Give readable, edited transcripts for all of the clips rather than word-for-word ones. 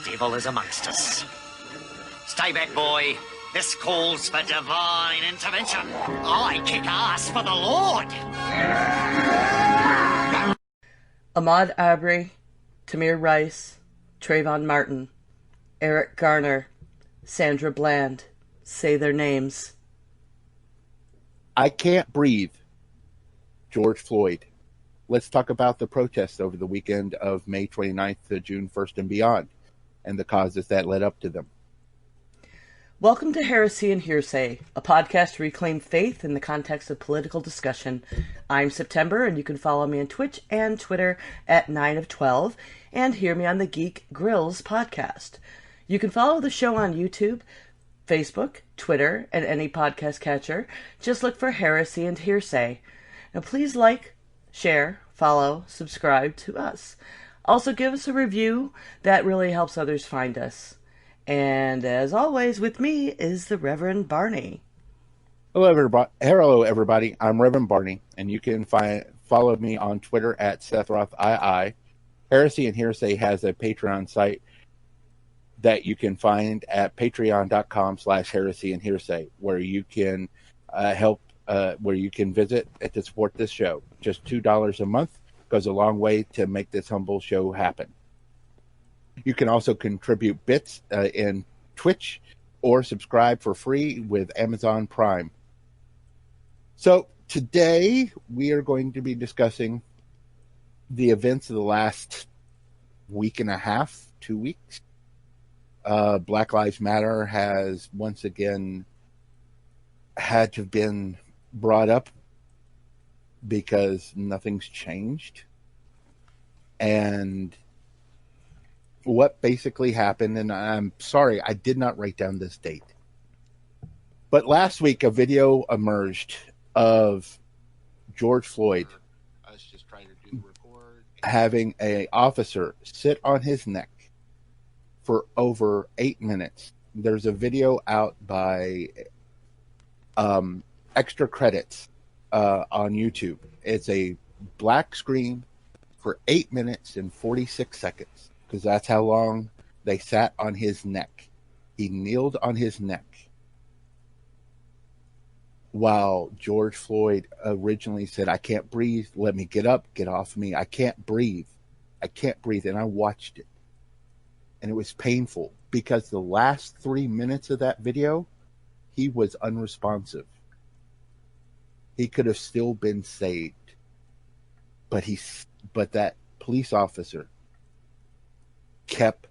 devil is amongst us. Stay back, boy. This calls for divine intervention. I kick ass for the Lord. Ahmaud Arbery, Tamir Rice, Trayvon Martin, Eric Garner, Sandra Bland. Say their names. I can't breathe. George Floyd. Let's talk about the protests over the weekend of May 29th to June 1st and beyond, and the causes that led up to them. Welcome to Heresy and Hearsay, a podcast to reclaim faith in the context of political discussion. I'm September, and you can follow me on Twitch and Twitter at 9 of 12, and hear me on the Geek Grills podcast. You can follow the show on YouTube, Facebook, Twitter, and any podcast catcher. Just look for Heresy and Hearsay. Now please like, share, follow, subscribe to us. Also give us a review. That really helps others find us. And as always, with me is the Reverend Barney. Hello, everybody. I'm Reverend Barney, and you can follow me on Twitter at SethRothII. Heresy and Hearsay has a Patreon site that you can find at patreon.com/heresy and hearsay, where you can where you can visit to support this show. Just $2 a month goes a long way to make this humble show happen. You can also contribute bits in Twitch or subscribe for free with Amazon Prime. So today we are going to be discussing the events of the last week and a half, 2 weeks. Black Lives Matter has once again had to have been brought up because nothing's changed. And what basically happened, and I'm sorry, I did not write down this date. But last week, a video emerged of George Floyd having an officer sit on his neck for over 8 minutes. There's a video out by Extra Credits on YouTube. It's a black screen for 8 minutes and 46 seconds. Because that's how long they sat on his neck. He kneeled on his neck while George Floyd originally said, "I can't breathe. Let me get up. Get off me. I can't breathe. I can't breathe." And I watched it. And it was painful because the last 3 minutes of that video, he was unresponsive. He could have still been saved. But that police officer kept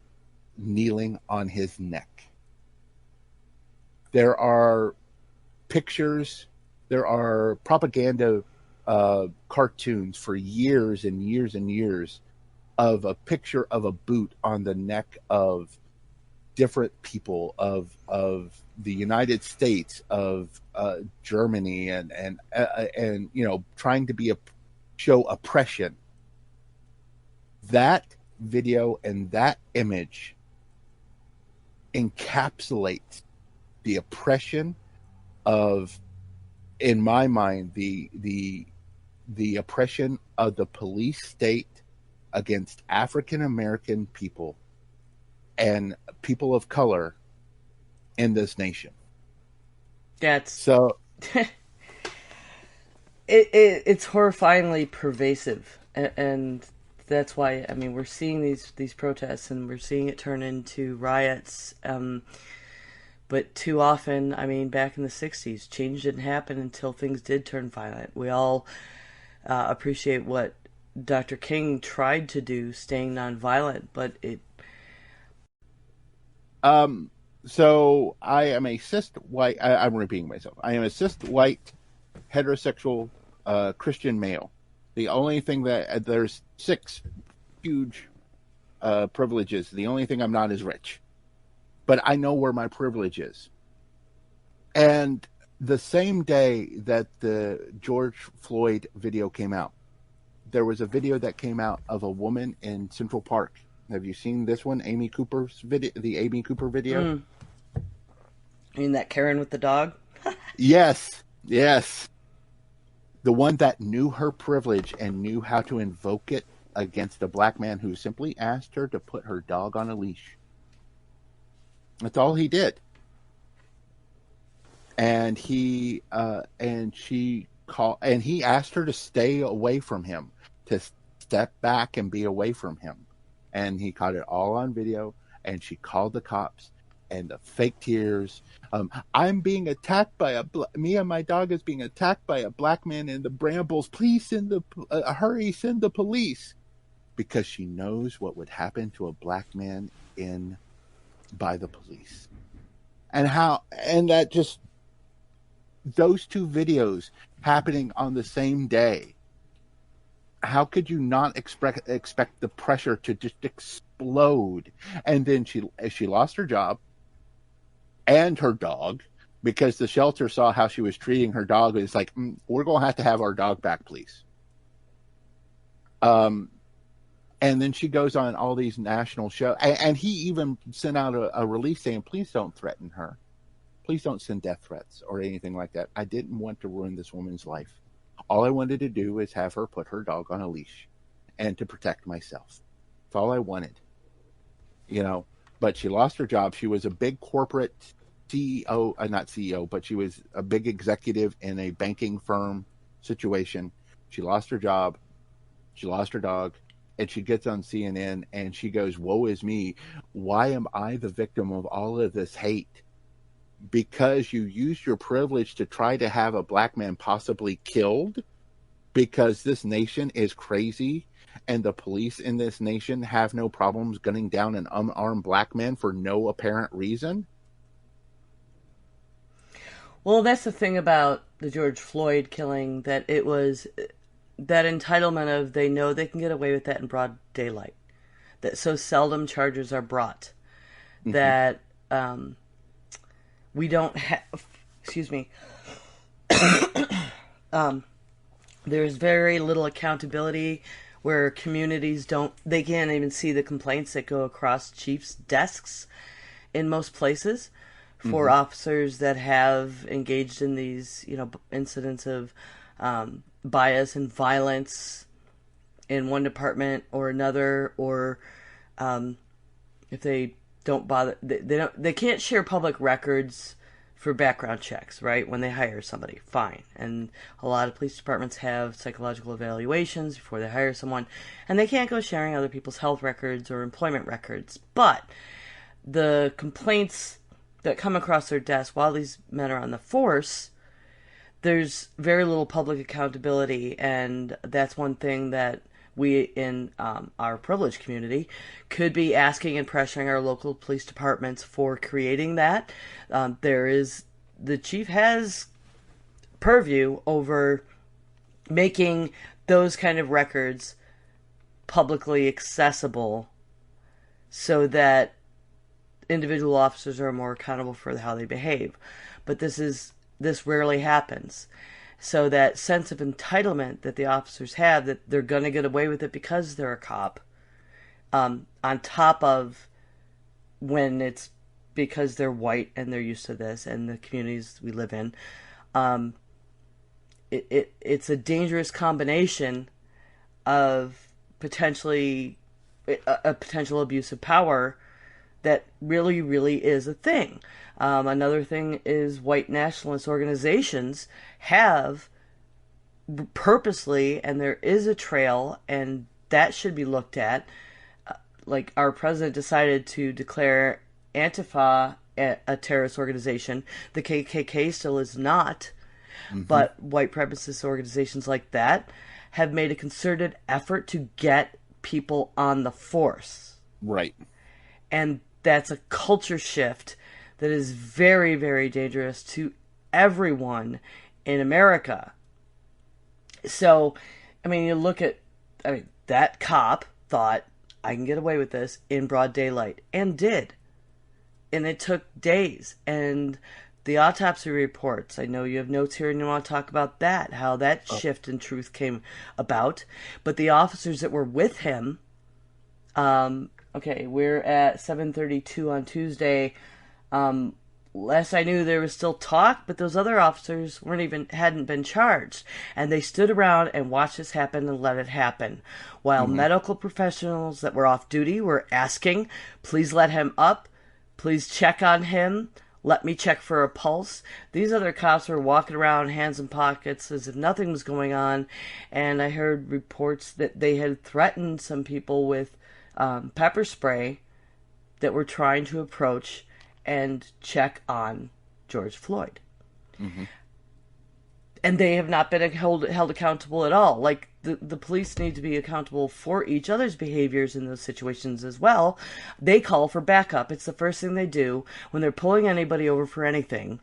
kneeling on his neck. There are pictures, there are propaganda cartoons for years and years and years of a picture of a boot on the neck of different people of the United States, of Germany, and you know, trying to show oppression. That video and that image encapsulates the oppression of, in my mind, the oppression of the police state against African American people and people of color in this nation. That's so it's horrifyingly pervasive, and that's why, I mean, we're seeing these protests, and we're seeing it turn into riots. But too often, I mean, back in the 60s, change didn't happen until things did turn violent. We all appreciate what Dr. King tried to do, staying nonviolent, but it... So I am a cis white, I'm repeating myself. I am a cis white, heterosexual, Christian male. The only thing there's 6 huge privileges. The only thing I'm not is rich. But I know where my privilege is. And the same day that the George Floyd video came out, there was a video that came out of a woman in Central Park. Have you seen this one? Amy Cooper's video, the Amy Cooper video? You mean that Karen with the dog? Yes. The one that knew her privilege and knew how to invoke it against a black man who simply asked her to put her dog on a leash. That's all he did. And he asked her to stay away from him, to step back and be away from him. And he caught it all on video, and she called the cops, and the fake tears. I'm being attacked by me and my dog is being attacked by a black man in the brambles. Please send send the police. Because she knows what would happen to a black man by the police. And that just, those two videos happening on the same day, how could you not expect the pressure to just explode? And then she lost her job and her dog, because the shelter saw how she was treating her dog. It's like, we're going to have our dog back, please. And then she goes on all these national shows, and he even sent out a release saying, please don't threaten her. Please don't send death threats or anything like that. I didn't want to ruin this woman's life. All I wanted to do is have her put her dog on a leash and to protect myself. That's all I wanted. But she lost her job. She was a big corporate CEO, not CEO, but she was a big executive in a banking firm situation. She lost her job. She lost her dog. And she gets on CNN and she goes, woe is me. Why am I the victim of all of this hate? Because you used your privilege to try to have a black man possibly killed, because this nation is crazy and the police in this nation have no problems gunning down an unarmed black man for no apparent reason. Well, that's the thing about the George Floyd killing, that it was that entitlement of, they know they can get away with that in broad daylight, that so seldom charges are brought, that we don't have, excuse me, there's very little accountability, where communities they can't even see the complaints that go across chiefs' desks in most places for officers that have engaged in these, incidents of bias and violence in one department or another, or if they don't bother, they can't share public records for background checks, right? When they hire somebody, fine. And a lot of police departments have psychological evaluations before they hire someone, and they can't go sharing other people's health records or employment records. But the complaints that come across their desk while these men are on the force, there's very little public accountability, and that's one thing that we in our privileged community could be asking and pressuring our local police departments for creating that. The chief has purview over making those kind of records publicly accessible so that individual officers are more accountable for how they behave. But this rarely happens. So that sense of entitlement that the officers have, that they're going to get away with it because they're a cop, on top of when it's because they're white and they're used to this and the communities we live in, it's a dangerous combination of potentially a potential abuse of power that really, really is a thing. Another thing is white nationalist organizations have purposely, and there is a trail, and that should be looked at. Like, our president decided to declare Antifa a terrorist organization. The KKK still is not, but white supremacist organizations like that have made a concerted effort to get people on the force. Right. And that's a culture shift that is very, very dangerous to everyone in America. So, you look at, that cop thought, I can get away with this in broad daylight, and did. And it took days. And the autopsy reports, I know you have notes here and you want to talk about that, how that shift in truth came about. But the officers that were with him, okay, we're at 7:32 on Tuesday. Last I knew, there was still talk, but those other officers hadn't been charged, and they stood around and watched this happen and let it happen, while medical professionals that were off duty were asking, "Please let him up. Please check on him. Let me check for a pulse. These other cops were walking around, hands in pockets, as if nothing was going on. And I heard reports that they had threatened some people with pepper spray that were trying to approach and check on George Floyd. Mm-hmm. And they have not been held accountable at all. Like, the police need to be accountable for each other's behaviors in those situations as well. They call for backup. It's the first thing they do when they're pulling anybody over for anything.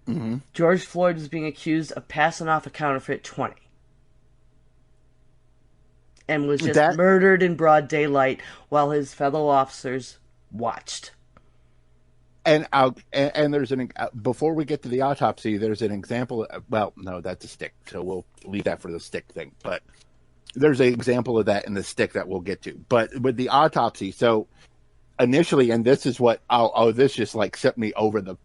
Mm-hmm. George Floyd was being accused of passing off a counterfeit 20. And was just murdered in broad daylight while his fellow officers watched. And there's before we get to the autopsy, there's an example. Well, no, that's a stick, so we'll leave that for the stick thing. But there's an example of that in the stick that we'll get to. But with the autopsy, so initially, and this is what this just like set me over the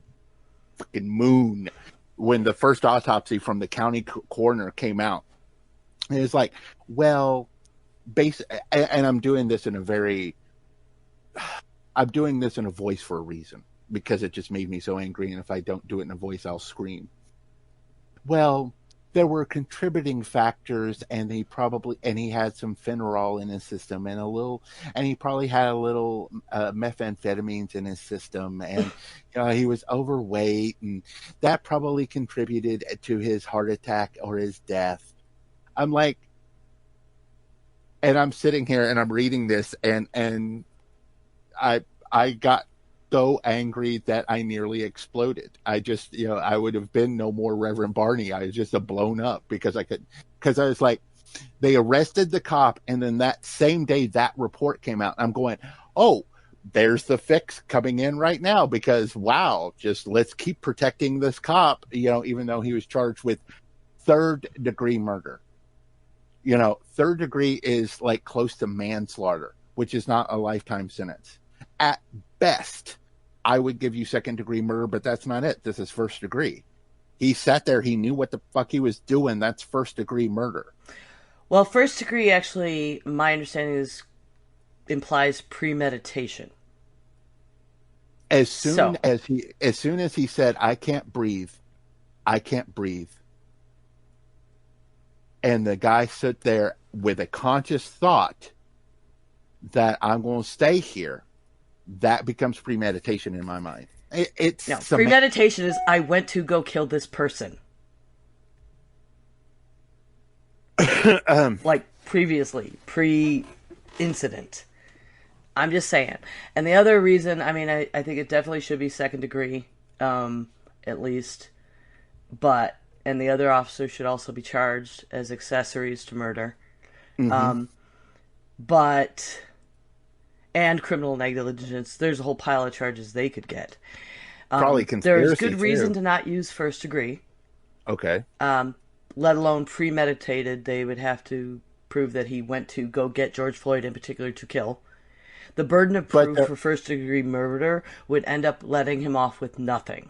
fucking moon when the first autopsy from the county coroner came out. And it's like, well, and I'm doing this in a voice for a reason. Because it just made me so angry, and if I don't do it in a voice, I'll scream. Well, there were contributing factors, and he had some Phenerol in his system, and he probably had a little methamphetamines in his system, and he was overweight, and that probably contributed to his heart attack or his death. I'm like, and I'm sitting here and I'm reading this, and I got so angry that I nearly exploded. I just, I would have been no more Reverend Barney. I was just blown up because I was like, they arrested the cop, and then that same day that report came out. I'm going, oh, there's the fix coming in right now, because wow, just let's keep protecting this cop, even though he was charged with third-degree murder. Third degree is like close to manslaughter, which is not a lifetime sentence. At best, I would give you second-degree murder, but that's not it. This is first degree. He sat there. He knew what the fuck he was doing. That's first-degree murder. Well, first degree, actually, my understanding implies premeditation. As soon as he said, I can't breathe, and the guy stood there with a conscious thought that I'm going to stay here, that becomes premeditation in my mind. Premeditation is I went to go kill this person. Like previously, pre-incident. I'm just saying. And the other reason, I think it definitely should be second degree, at least. And the other officers should also be charged as accessories to murder. Mm-hmm. And criminal negligence. There's a whole pile of charges they could get. Probably conspiracy. There's good reason to not use first degree. Okay. Let alone premeditated. They would have to prove that he went to go get George Floyd in particular to kill. The burden of proof for first degree murder would end up letting him off with nothing.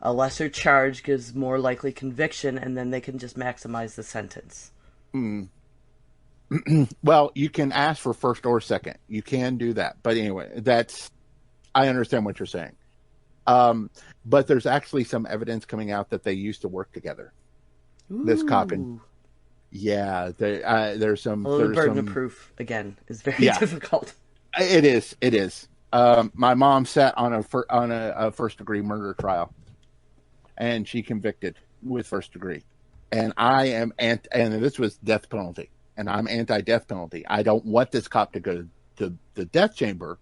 A lesser charge gives more likely conviction, and then they can just maximize the sentence. Well, you can ask for first or second. You can do that. But anyway, I understand what you're saying. But there's actually some evidence coming out that they used to work together. Ooh. This cop and there's some. Although the burden of proof again is very difficult. It is. My mom sat on a first degree murder trial, and she convicted with first degree, and I am and this was death penalty. And I'm anti-death penalty. I don't want this cop to go to the death chamber,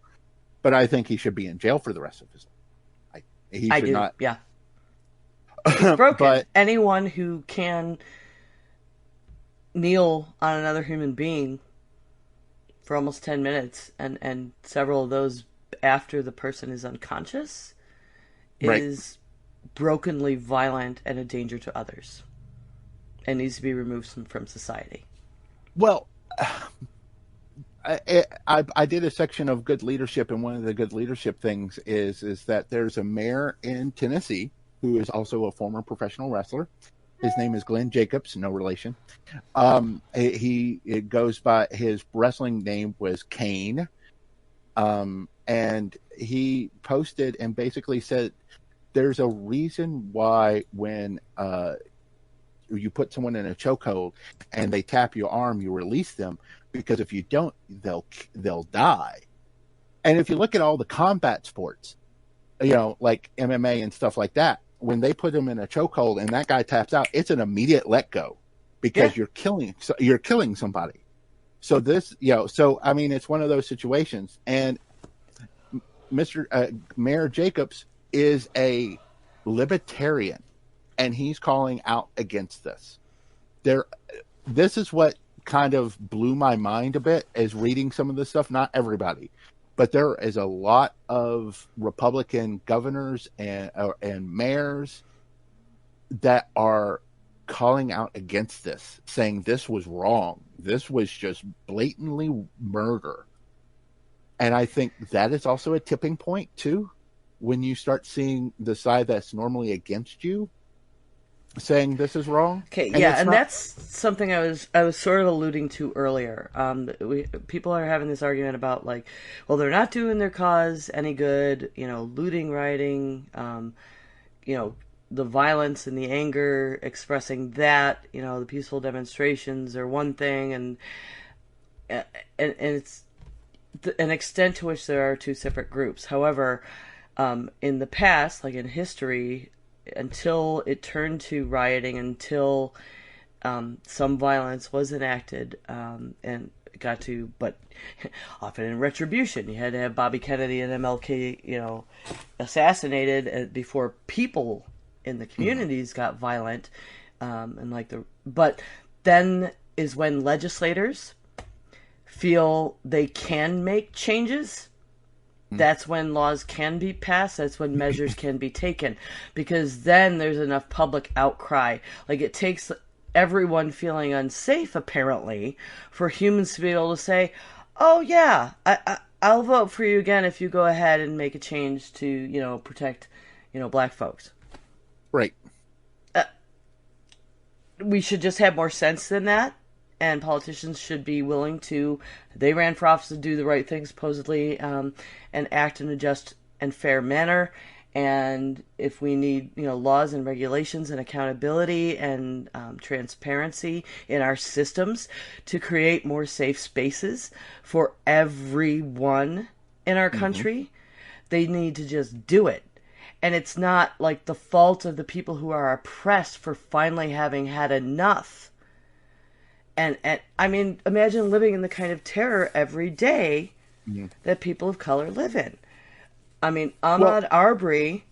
but I think he should be in jail for the rest of his life. He should not. Yeah. He's broken. But anyone who can kneel on another human being for almost 10 minutes and several of those after the person is unconscious is brokenly violent and a danger to others and needs to be removed from society. Well, I did a section of good leadership, and one of the good leadership things is that there's a mayor in Tennessee who is also a former professional wrestler. His name is Glenn Jacobs, no relation. It goes by his wrestling name was Kane. And he posted and basically said there's a reason why when you put someone in a chokehold and they tap your arm, you release them, because if you don't, they'll die. And if you look at all the combat sports, like MMA and stuff like that, when they put them in a chokehold and that guy taps out, it's an immediate let go because you're killing somebody. So this, so I mean, it's one of those situations. And Mayor Jacobs is a libertarian, and he's calling out against this. This is what kind of blew my mind a bit as reading some of this stuff. Not everybody, but there is a lot of Republican governors and mayors that are calling out against this, saying this was wrong. This was just blatantly murder. And I think that is also a tipping point too, when you start seeing the side that's normally against you saying this is wrong. Okay, and that's something I was sort of alluding to earlier. People are having this argument about well, they're not doing their cause any good. Looting, rioting, the violence and the anger, expressing that. The peaceful demonstrations are one thing, and it's an extent to which there are two separate groups. However, in the past, like in history, until it turned to rioting, until some violence was enacted, and got to, but often in retribution, you had to have Bobby Kennedy and MLK, assassinated before people in the communities got violent, but then is when legislators feel they can make changes. That's when laws can be passed. That's when measures can be taken, because then there's enough public outcry. It takes everyone feeling unsafe, apparently, for humans to be able to say, "Oh yeah, I'll vote for you again if you go ahead and make a change to protect black folks." Right. We should just have more sense than that. And politicians should be willing to, they ran for office to do the right thing, supposedly, and act in a just and fair manner. And if we need, laws and regulations and accountability and transparency in our systems to create more safe spaces for everyone in our country, they need to just do it. And it's not like the fault of the people who are oppressed for finally having had enough. And I mean, imagine living in the kind of terror every day that people of color live in. I mean, Ahmaud Arbery,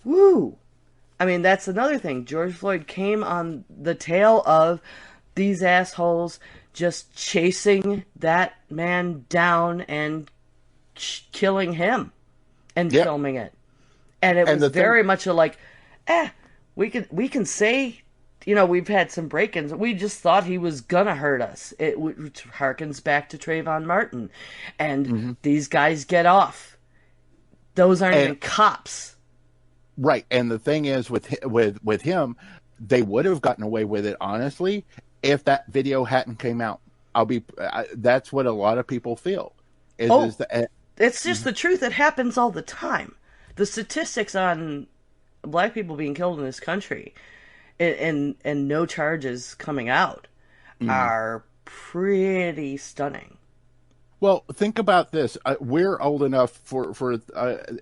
woo! I mean, that's another thing. George Floyd came on the tail of these assholes just chasing that man down and killing him and filming it. And it was very much we can say, we've had some break-ins. We just thought he was gonna hurt us. It harkens back to Trayvon Martin, and these guys get off. Those aren't even cops, right? And the thing is, with him, they would have gotten away with it, honestly, if that video hadn't came out. That's what a lot of people feel. It's just the truth. It happens all the time. The statistics on black people being killed in this country, and no charges coming out, are pretty stunning. Well, think about this. We're old enough for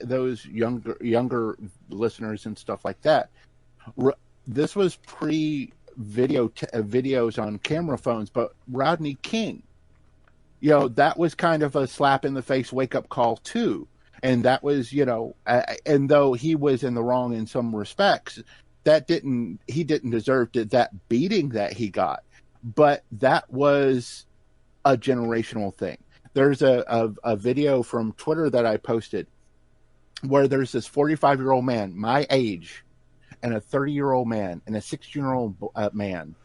those younger listeners and stuff like that. This was videos on camera phones, but Rodney King, that was kind of a slap in the face wake up call too. And that was, and though he was in the wrong in some respects, he didn't deserve that beating that he got. But that was a generational thing. There's a video from Twitter that I posted where there's this 45-year-old man, my age, and a 30-year-old man and a 16-year-old man,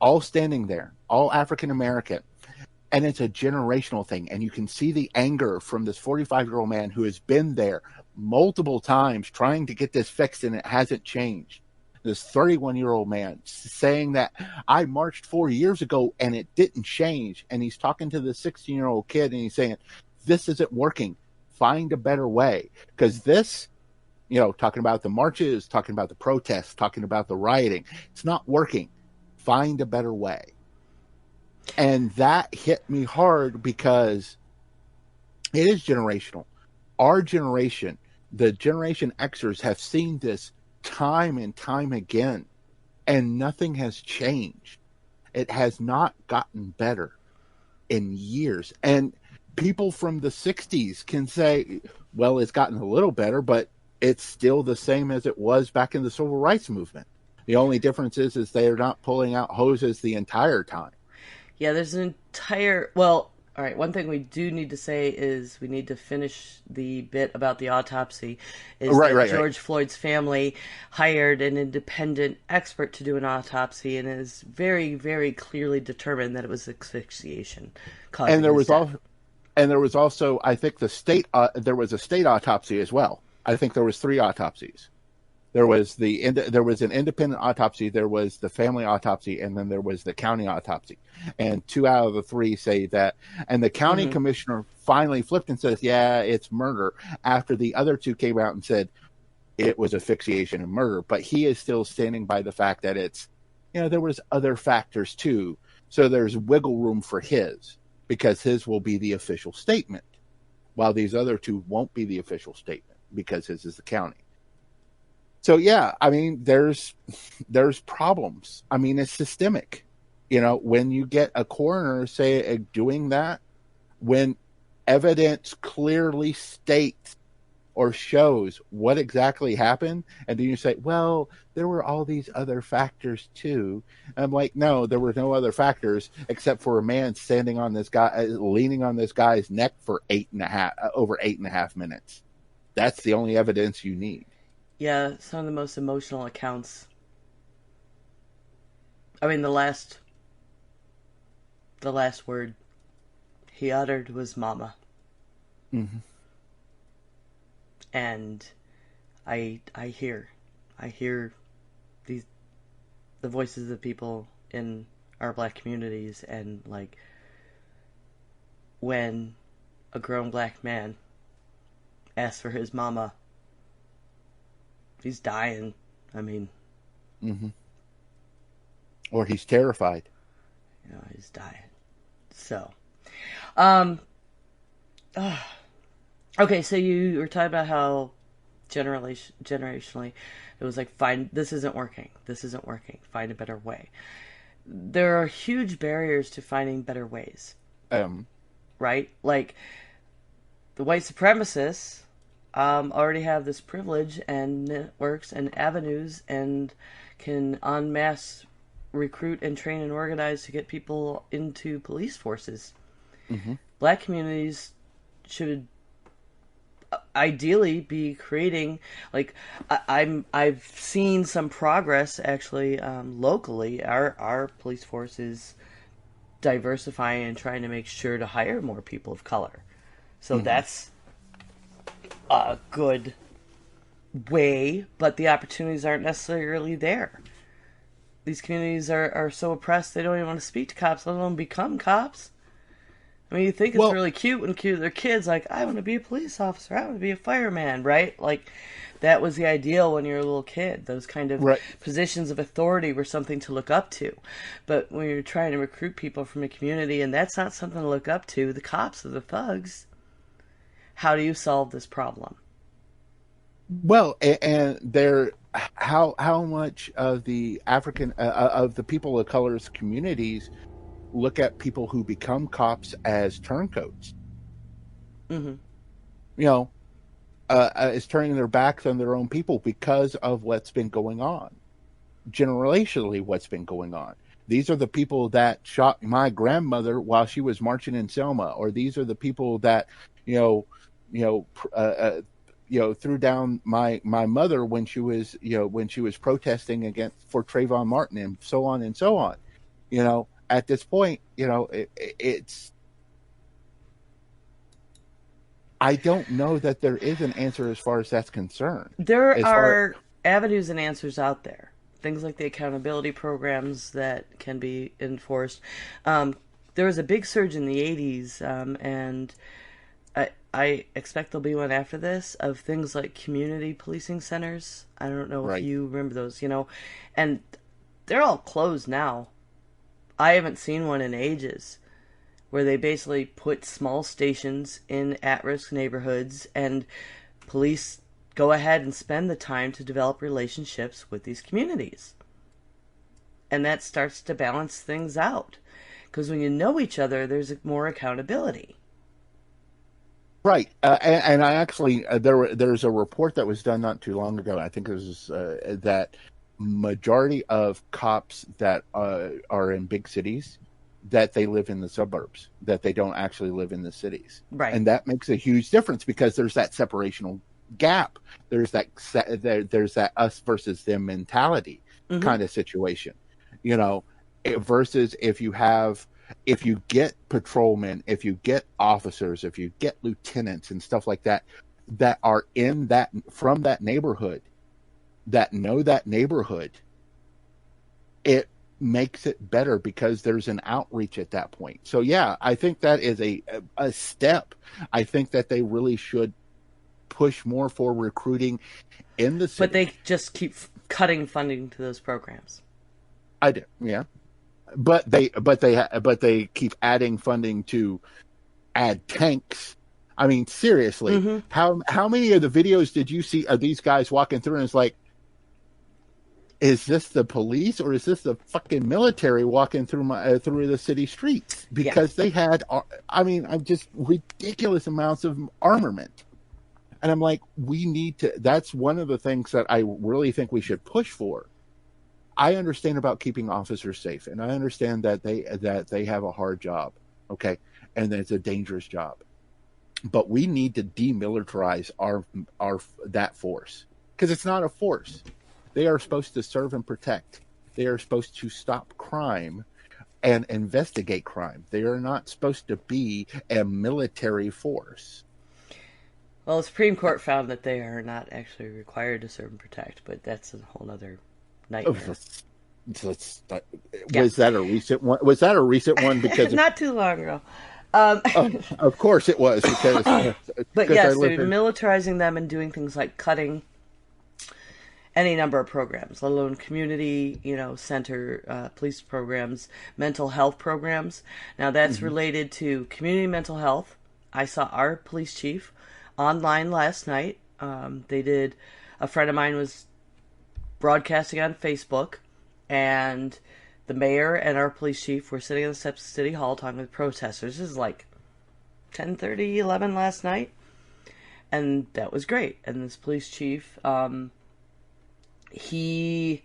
all standing there, all African American. And it's a generational thing. And you can see the anger from this 45-year-old man who has been there multiple times trying to get this fixed, and it hasn't changed. This 31-year-old man saying that I marched 4 years ago and it didn't change. And he's talking to the 16-year-old kid and he's saying, this isn't working. Find a better way. Because this, talking about the marches, talking about the protests, talking about the rioting, it's not working. Find a better way. And that hit me hard because it is generational. Our generation, the Generation Xers, have seen this time and time again, and nothing has changed. It has not gotten better in years. And people from the 60s can say, well, it's gotten a little better, but it's still the same as it was back in the civil rights movement. The only difference is they are not pulling out hoses the entire time. Yeah, there's an entire... Well, all right, one thing we do need to say is we need to finish the bit about the autopsy. George Floyd's family hired an independent expert to do an autopsy and is very, very clearly determined that it was asphyxiation. And there was also, I think, there was a state autopsy as well. I think there was 3 autopsies. There was an independent autopsy, there was the family autopsy, and then there was the county autopsy. And 2 out of the 3 say that. And the county commissioner finally flipped and says, yeah, it's murder, after the other 2 came out and said it was asphyxiation and murder. But he is still standing by the fact that it's, there was other factors too. So there's wiggle room for his, because his will be the official statement, while these other 2 won't be the official statement, because his is the county. So, yeah, I mean, there's problems. I mean, it's systemic. When you get a coroner doing that, when evidence clearly states or shows what exactly happened, and then you say, well, there were all these other factors too. And I'm like, no, there were no other factors except for a man standing on this guy, leaning on this guy's neck for over 8.5 minutes. That's the only evidence you need. Yeah, some of the most emotional accounts. I mean, the last word he uttered was "mama." Mm-hmm. And I hear the voices of people in our Black communities, and like when a grown Black man asks for his mama, he's dying. I mean, or he's terrified. He's dying. So, okay, so you were talking about how generationally it was like, this isn't working, find a better way. There are huge barriers to finding better ways. Right? Like, the white supremacists already have this privilege and networks and avenues and can en masse recruit and train and organize to get people into police forces. Black communities should ideally be creating, like, I've seen some progress actually locally. Our police force is diversifying and trying to make sure to hire more people of color. So that's a good way, but the opportunities aren't necessarily there. These communities are so oppressed they don't even want to speak to cops, let alone become cops. I mean, you think it's really cute when their kids like, I want to be a police officer, I want to be a fireman, right? Like, that was the ideal when you were a little kid. Those kind of positions of authority were something to look up to. But when you're trying to recruit people from a community and that's not something to look up to, the cops are the thugs. How do you solve this problem? Well, and how much of the African of the people of color's communities look at people who become cops as turncoats? Is turning their backs on their own people because of what's been going on, generationally. What's been going on? These are the people that shot my grandmother while she was marching in Selma, or these are the people that threw down my mother when she was protesting for Trayvon Martin, and so on and so on. At this point, it's. I don't know that there is an answer as far as that's concerned. There are avenues and answers out there. Things like the accountability programs that can be enforced. There was a big surge in the 80s, and I expect there'll be one after this of things like community policing centers. I don't know if you remember those, and they're all closed now. I haven't seen one in ages where they basically put small stations in at-risk neighborhoods and police go ahead and spend the time to develop relationships with these communities. And that starts to balance things out. Because when you know each other, there's more accountability. Right. And I actually, there's a report that was done not too long ago. I think it was that majority of cops that are in big cities, that they live in the suburbs, that they don't actually live in the cities. Right. And that makes a huge difference because there's that separational gap. There's that us versus them mentality kind of situation, versus if you get patrolmen, if you get officers, if you get lieutenants and stuff like that, that are from that neighborhood, that know that neighborhood, it makes it better because there's an outreach at that point. So yeah, I think that is a step. I think that they really should push more for recruiting in the city. But they just keep cutting funding to those programs. I do, yeah. But they keep adding funding to add tanks. I mean, seriously, how many of the videos did you see of these guys walking through and it's like, is this the police or is this the fucking military walking through through the city streets? Because they had, just ridiculous amounts of armament. And I'm like, we need to, that's one of the things that I really think we should push for. I understand about keeping officers safe, and I understand that they have a hard job, okay, and that it's a dangerous job. But we need to demilitarize that force, because it's not a force. They are supposed to serve and protect. They are supposed to stop crime and investigate crime. They are not supposed to be a military force. Well, the Supreme Court found that they are not actually required to serve and protect, but that's a whole other nightmare. Was that a recent one? Was that a recent one? Because not too long ago. Of course it was, because. But yes, they're militarizing them and doing things like cutting any number of programs, let alone community, center, police programs, mental health programs. Now that's related to community mental health. I saw our police chief online last night. A friend of mine was broadcasting on Facebook, and the mayor and our police chief were sitting on the steps of City Hall talking with protesters. This is like 10:30, 11 last night, and that was great. And this police chief, he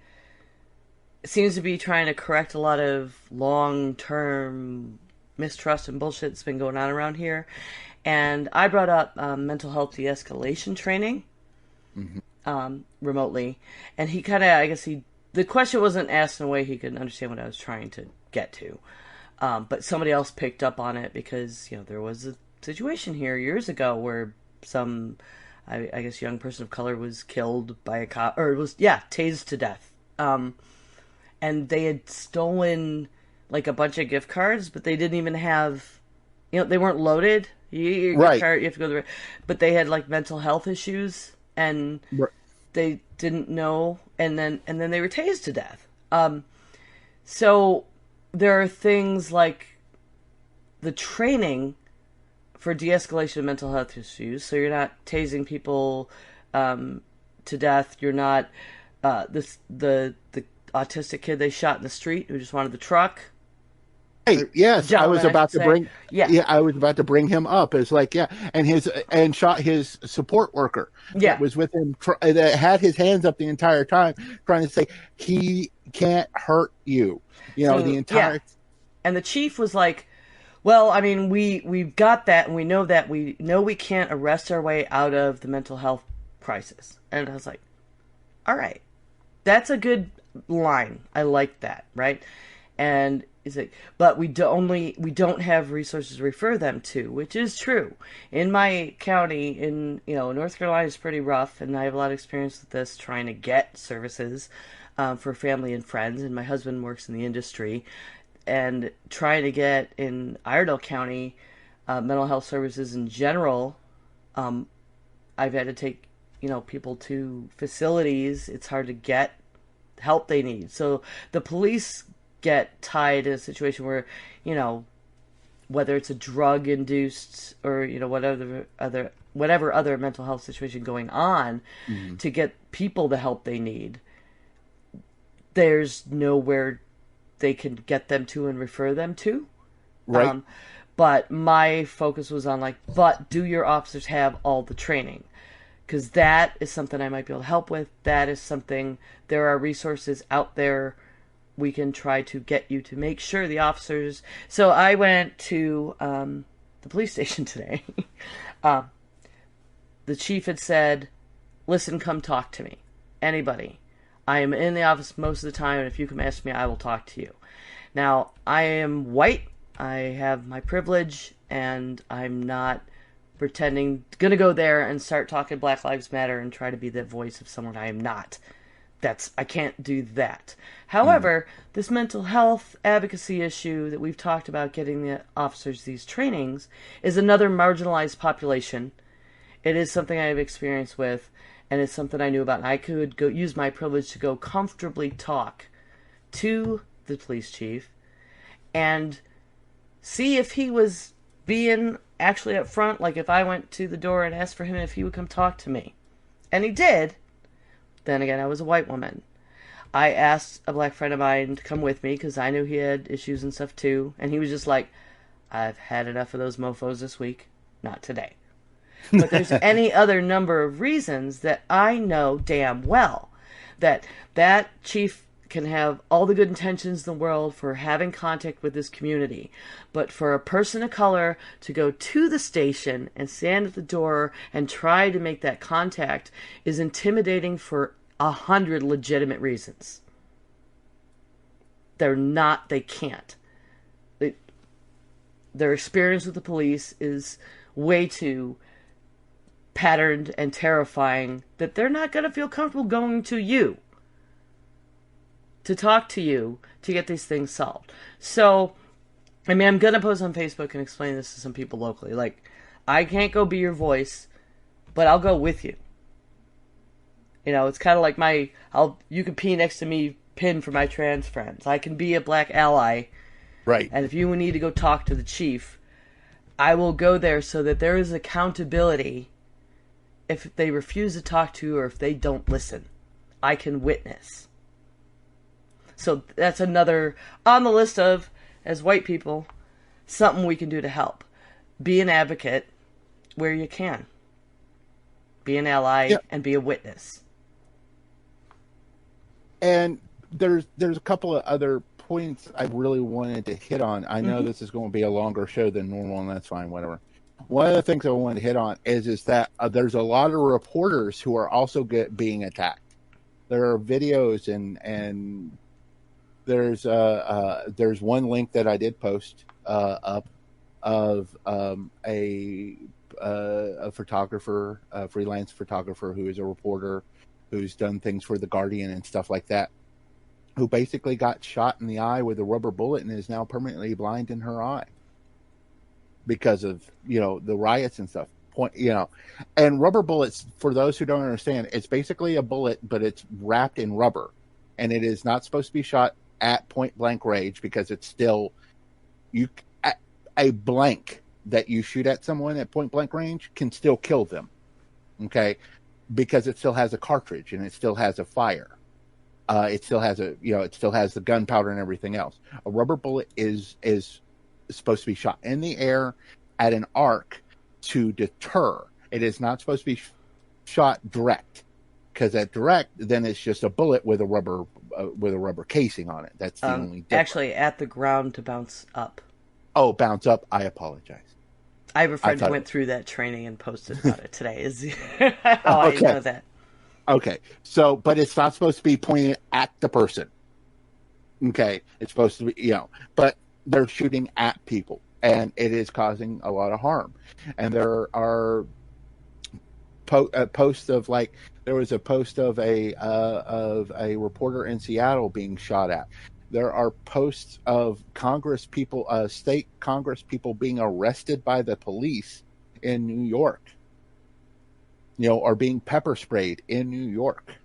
seems to be trying to correct a lot of long-term mistrust and bullshit that's been going on around here. And I brought up mental health de-escalation training remotely, and he kind of, the question wasn't asked in a way he could understand what I was trying to get to, but somebody else picked up on it because, there was a situation here years ago where some, I guess, young person of color was killed by a cop, or tased to death, and they had stolen like a bunch of gift cards, but they didn't even have, they weren't loaded. Right. You have to go to but they had like mental health issues, and they didn't know, and then they were tased to death. So there are things like the training for de-escalation of mental health issues. So you're not tasing people to death. You're not the autistic kid they shot in the street who just wanted the truck. Hey, yes, I was about to bring. Yeah, I was about to bring him up. It's like, and shot his support worker. Yeah, that was with him. That had his hands up the entire time, trying to say he can't hurt you. The entire. Yeah. And the chief was like, "Well, I mean, we've got that, and we know that we can't arrest our way out of the mental health crisis." And I was like, "All right, that's a good line. I like that, right?" And is it? But we don't have resources to refer them to, which is true. In my county, in North Carolina is pretty rough, and I have a lot of experience with this, trying to get services for family and friends. And my husband works in the industry, and trying to get in Iredell County, mental health services in general. I've had to take, people to facilities. It's hard to get help they need. So the police get tied in a situation where, whether it's a drug induced or, whatever other mental health situation going on, to get people the help they need, there's nowhere they can get them to and refer them to. Right. But my focus was on but do your officers have all the training? Because that is something I might be able to help with. That is something, there are resources out there we can try to get you to make sure the officers. So I went to the police station today. The chief had said, listen, come talk to me. Anybody. I am in the office most of the time, and if you come ask me, I will talk to you. Now, I am white. I have my privilege, and I'm not pretending going to go there and start talking Black Lives Matter and try to be the voice of someone I am not. I can't do that. However, this mental health advocacy issue that we've talked about, getting the officers these trainings, is another marginalized population. It is something I have experience with, and it's something I knew about. And I could go use my privilege to go comfortably talk to the police chief and see if he was being actually up front, like if I went to the door and asked for him if he would come talk to me. And he did. Then again, I was a white woman. I asked a black friend of mine to come with me because I knew he had issues and stuff too. And he was just like, I've had enough of those mofos this week. Not today. But there's any other number of reasons that I know damn well that chief can have all the good intentions in the world for having contact with this community. But for a person of color to go to the station and stand at the door and try to make that contact is intimidating for 100 legitimate reasons. They can't. Their experience with the police is way too patterned and terrifying that they're not going to feel comfortable going to you to talk to you to get these things solved. So, I'm going to post on Facebook and explain this to some people locally. I can't go be your voice, but I'll go with you. It's kind of like you can pee next to me pin for my trans friends. I can be a black ally. Right. And if you need to go talk to the chief, I will go there so that there is accountability if they refuse to talk to you or if they don't listen. I can witness. So that's another on the list of, as white people, something we can do to help. Be an advocate where you can. Be an ally and be a witness. And there's a couple of other points I really wanted to hit on. I know this is going to be a longer show than normal, and that's fine, whatever. One of the things I wanted to hit on is that there's a lot of reporters who are also being attacked. There are videos and there's one link that I did post up of a photographer, a freelance photographer who is a reporter who's done things for The Guardian and stuff like that, who basically got shot in the eye with a rubber bullet and is now permanently blind in her eye because of, the riots and stuff. And rubber bullets, for those who don't understand, it's basically a bullet, but it's wrapped in rubber, and it is not supposed to be shot at point blank range because it's still a blank that you shoot at someone at point blank range can still kill them. Okay. Because it still has a cartridge and it still has a fire. It still has it still has the gunpowder and everything else. A rubber bullet is supposed to be shot in the air at an arc to deter. It is not supposed to be shot direct, because at direct, then it's just a bullet with a rubber casing on it. That's the only difference. Actually, at the ground to bounce up. Oh, bounce up. I apologize. I have a friend who went through that training and posted about it today. Is how I know that. Okay. So, but it's not supposed to be pointed at the person. Okay. It's supposed to be, but they're shooting at people, and it is causing a lot of harm. And there are posts of, there was a post of a reporter in Seattle being shot at. There are posts of Congress people, state Congress people being arrested by the police in New York, or being pepper sprayed in New York,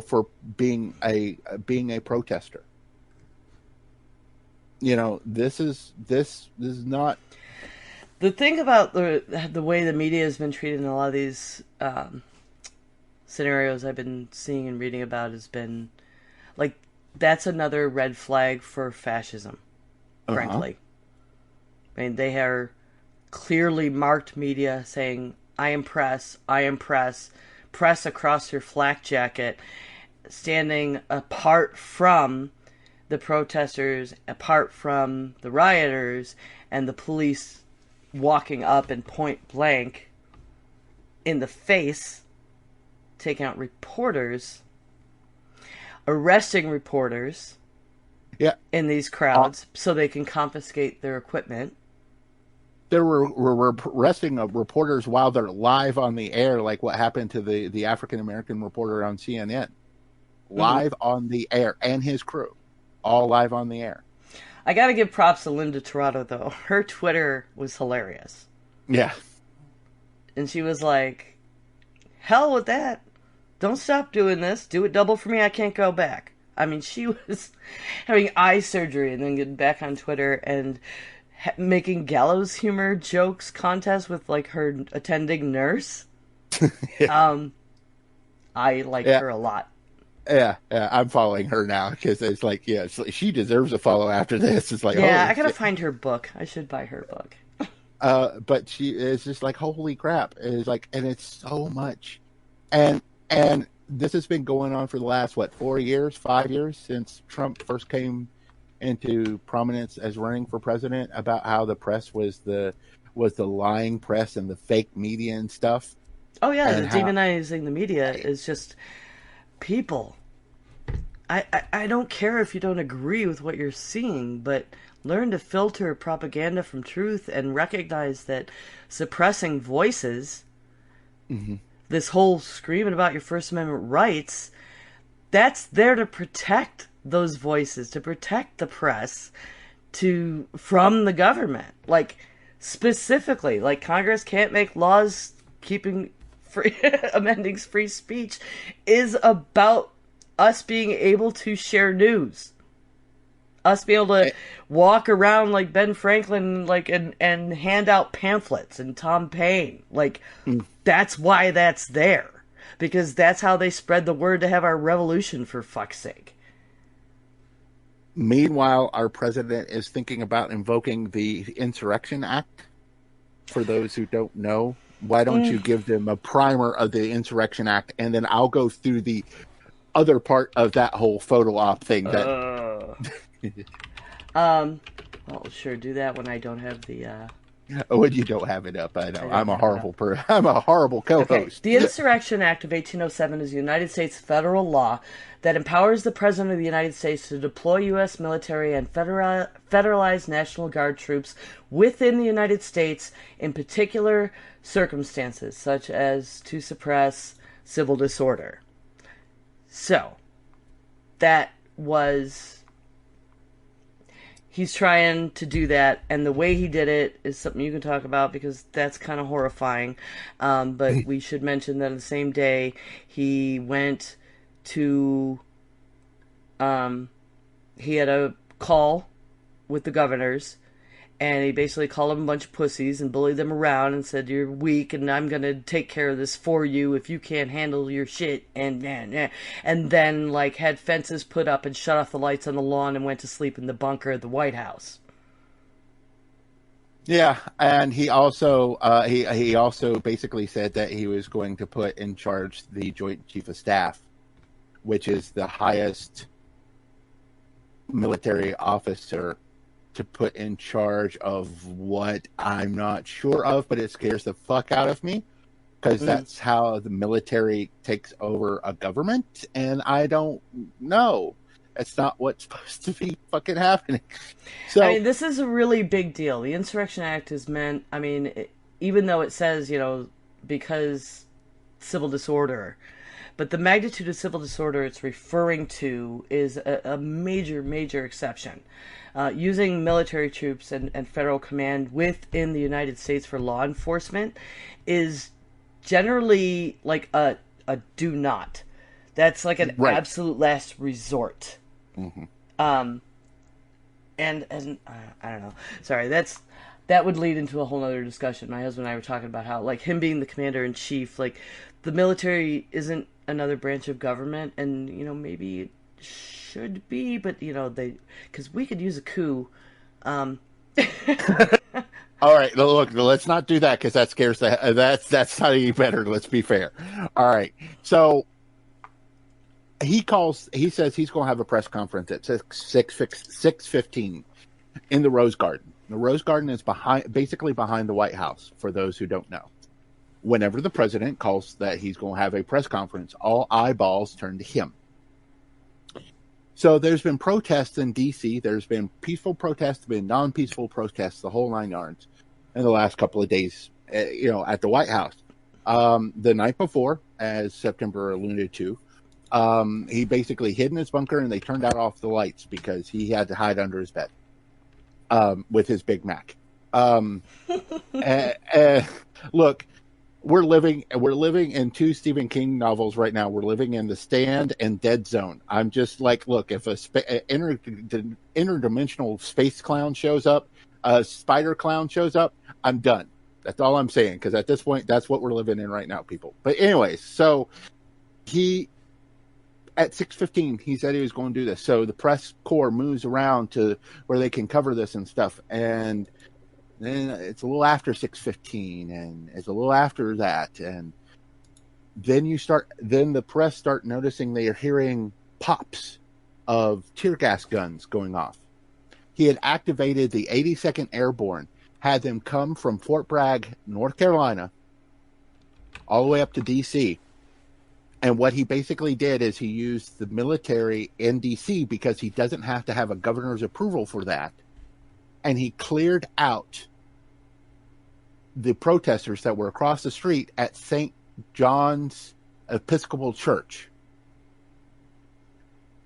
for being a protester. This is not. The thing about the way the media has been treated in a lot of these scenarios I've been seeing and reading about has been like, that's another red flag for fascism, frankly. I mean, they are clearly marked media saying, I am press, press across your flak jacket, standing apart from the protesters, apart from the rioters, and the police walking up and point blank in the face, taking out reporters, arresting reporters in these crowds so they can confiscate their equipment. They were arresting reporters while they're live on the air, like what happened to the African-American reporter on CNN. Live on the air, and his crew. All live on the air. I gotta give props to Linda Tirado, though. Her Twitter was hilarious. Yeah. And she was like, hell with that. Don't stop doing this. Do it double for me. I can't go back. I mean, she was having eye surgery and then getting back on Twitter and making gallows humor jokes contest with, like, her attending nurse. I like her a lot. Yeah, I'm following her now because it's like, she deserves a follow after this. It's like, I gotta find her book. I should buy her book. But she is just like, holy crap! It's like, and it's so much, and this has been going on for the last 5 years since Trump first came into prominence as running for president, about how the press was the lying press and the fake media and stuff. Oh yeah, demonizing the media is just. People, I don't care if you don't agree with what you're seeing, but learn to filter propaganda from truth and recognize that suppressing voices, this whole screaming about your First Amendment rights, that's there to protect those voices, to protect the press from the government. Like, specifically, like, Congress can't make laws keeping amending free speech is about us being able to share news, us being able to walk around like Ben Franklin, like, and hand out pamphlets, and Tom Paine. Like, that's why that's there, because that's how they spread the word to have our revolution, for fuck's sake. Meanwhile, our president is thinking about invoking the Insurrection Act. For those who don't know, why don't you give them a primer of the Insurrection Act, and then I'll go through the other part of that whole photo op thing. Well, sure, do that when I don't have the. When you don't have it up, I know. I'm a horrible I'm a horrible co-host. Okay. The Insurrection Act of 1807 is a United States federal law that empowers the President of the United States to deploy U.S. military and federalized National Guard troops within the United States in particular circumstances, such as to suppress civil disorder. So, that was... He's trying to do that, and the way he did it is something you can talk about, because that's kind of horrifying. But we should mention that on the same day, he went to... he had a call with the governors, and he basically called them a bunch of pussies and bullied them around and said, you're weak, and I'm going to take care of this for you if you can't handle your shit, and then, like, had fences put up and shut off the lights on the lawn and went to sleep in the bunker at the White House. Yeah, and he also he also basically said that he was going to put in charge the Joint Chief of Staff, which is the highest military officer, to put in charge of what I'm not sure of, but it scares the fuck out of me, because that's how the military takes over a government, and I don't know. It's not what's supposed to be fucking happening. So, I mean, this is a really big deal. The Insurrection Act is meant, I mean, even though it says, because civil disorder, But the magnitude of civil disorder it's referring to is a major, major exception. Using military troops and federal command within the United States for law enforcement is generally like a do not. That's like an absolute last resort. Mm-hmm. And I don't know. Sorry, that would lead into a whole other discussion. My husband and I were talking about how, like, him being the commander in chief, like, the military isn't another branch of government, and, you know, maybe it should be, but, you know, because we could use a coup. All right, look, let's not do that because that scares that's not any better. Let's be fair. All right, so he says he's going to have a press conference at 6:15 in the Rose Garden. The Rose Garden is basically behind the White House, for those who don't know. Whenever the president calls that he's going to have a press conference, all eyeballs turn to him. So there's been protests in D.C. There's been peaceful protests, been non-peaceful protests, the whole 9 yards in the last couple of days, at the White House. The night before, as September alluded to, he basically hid in his bunker and they turned out off the lights because he had to hide under his bed with his Big Mac. Look, we're living in 2 Stephen King novels right now. We're living in The Stand and Dead Zone. I'm just like, look, if a interdimensional space clown shows up, a spider clown shows up, I'm done. That's all I'm saying, because at this point, that's what we're living in right now, people. But anyways, so at 6:15, he said he was going to do this. So the press corps moves around to where they can cover this and stuff. And then it's a little after 6:15, and it's a little after that. And then the press start noticing they are hearing pops of tear gas guns going off. He had activated the 82nd Airborne, had them come from Fort Bragg, North Carolina, all the way up to D.C., and what he basically did is he used the military in D.C. because he doesn't have to have a governor's approval for that. And he cleared out the protesters that were across the street at St. John's Episcopal Church.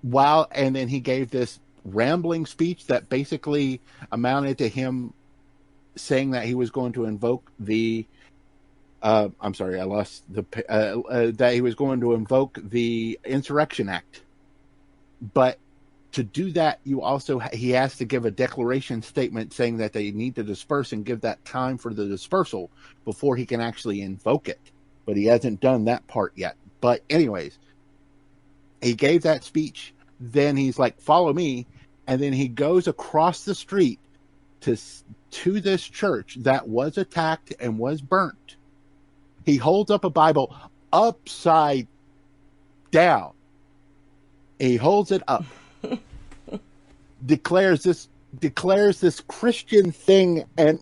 And then he gave this rambling speech that basically amounted to him saying that he was going to invoke the that he was going to invoke the Insurrection Act. But to do that, he has to give a declaration statement saying that they need to disperse and give that time for the dispersal before he can actually invoke it. But he hasn't done that part yet. But anyways, he gave that speech. Then he's like, follow me. And then he goes across the street to this church that was attacked and was burnt. He holds up a Bible upside down. He holds it up. declares this Christian thing, and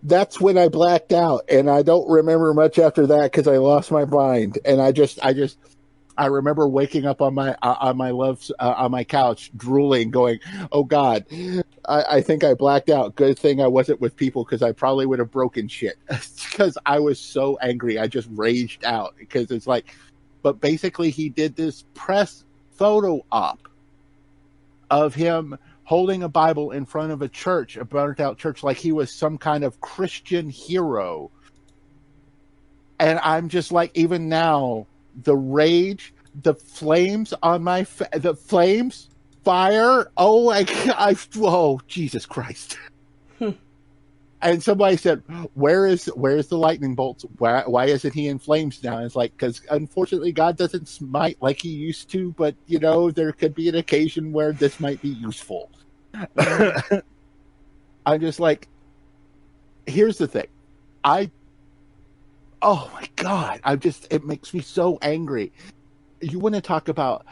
that's when I blacked out, and I don't remember much after that because I lost my mind. And I remember waking up on my couch, drooling, going, "Oh God, I think I blacked out. Good thing I wasn't with people because I probably would have broken shit." Because I was so angry, I just raged out. Because it's like, but basically, he did this press photo op of him holding a Bible in front of a church, a burnt out church, like he was some kind of Christian hero. And I'm just like, even now, the rage, the flames on my the flames, fire. Oh my God! Oh, Jesus Christ! And somebody said, "Where's the lightning bolts? Why isn't he in flames now?" And it's like, because unfortunately, God doesn't smite like he used to. But there could be an occasion where this might be useful. I'm just like, here's the thing, oh my God, it makes me so angry. You want to talk about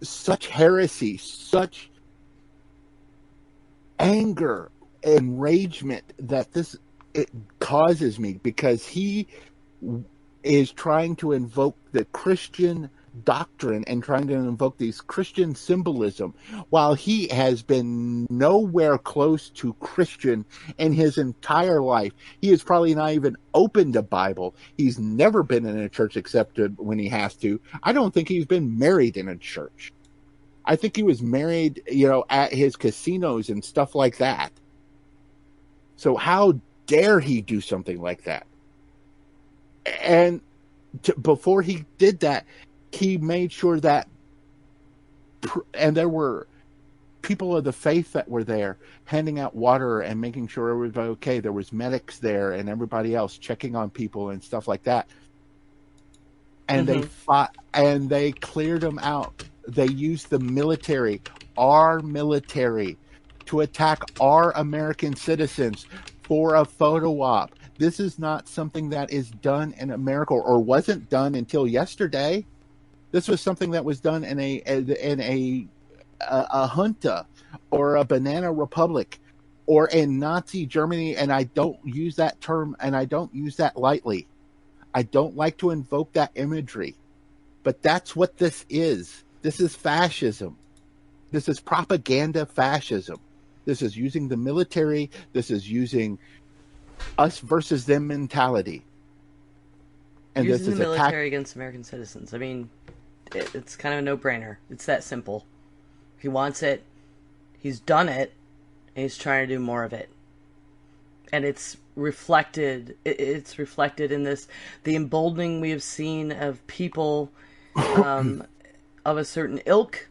such heresy, such anger, enragement that it causes me, because he is trying to invoke the Christian doctrine and trying to invoke these Christian symbolism, while he has been nowhere close to Christian in his entire life. He is probably not even opened a Bible. He's never been in a church except when he has to. I don't think he's been married in a church. I think he was married, at his casinos and stuff like that. So how dare he do something like that? And before he did that, he made sure that, and there were people of the faith that were there handing out water and making sure everybody was okay. There was medics there and everybody else checking on people and stuff like that. And they fought and they cleared them out. They used the military, our military, to attack our American citizens for a photo op. This is not something that is done in America, or wasn't done until yesterday. This was something that was done in a junta or a banana republic or in Nazi Germany, and I don't use that term, and I don't use that lightly. I don't like to invoke that imagery, but that's what this is. This is fascism. This is propaganda fascism. This is using the military. This is using us versus them mentality. And using this is the military against American citizens. I mean, it's kind of a no-brainer. It's that simple. He wants it. He's done it. And he's trying to do more of it. And it's reflected. It's reflected in this, the emboldening we have seen of people of a certain ilk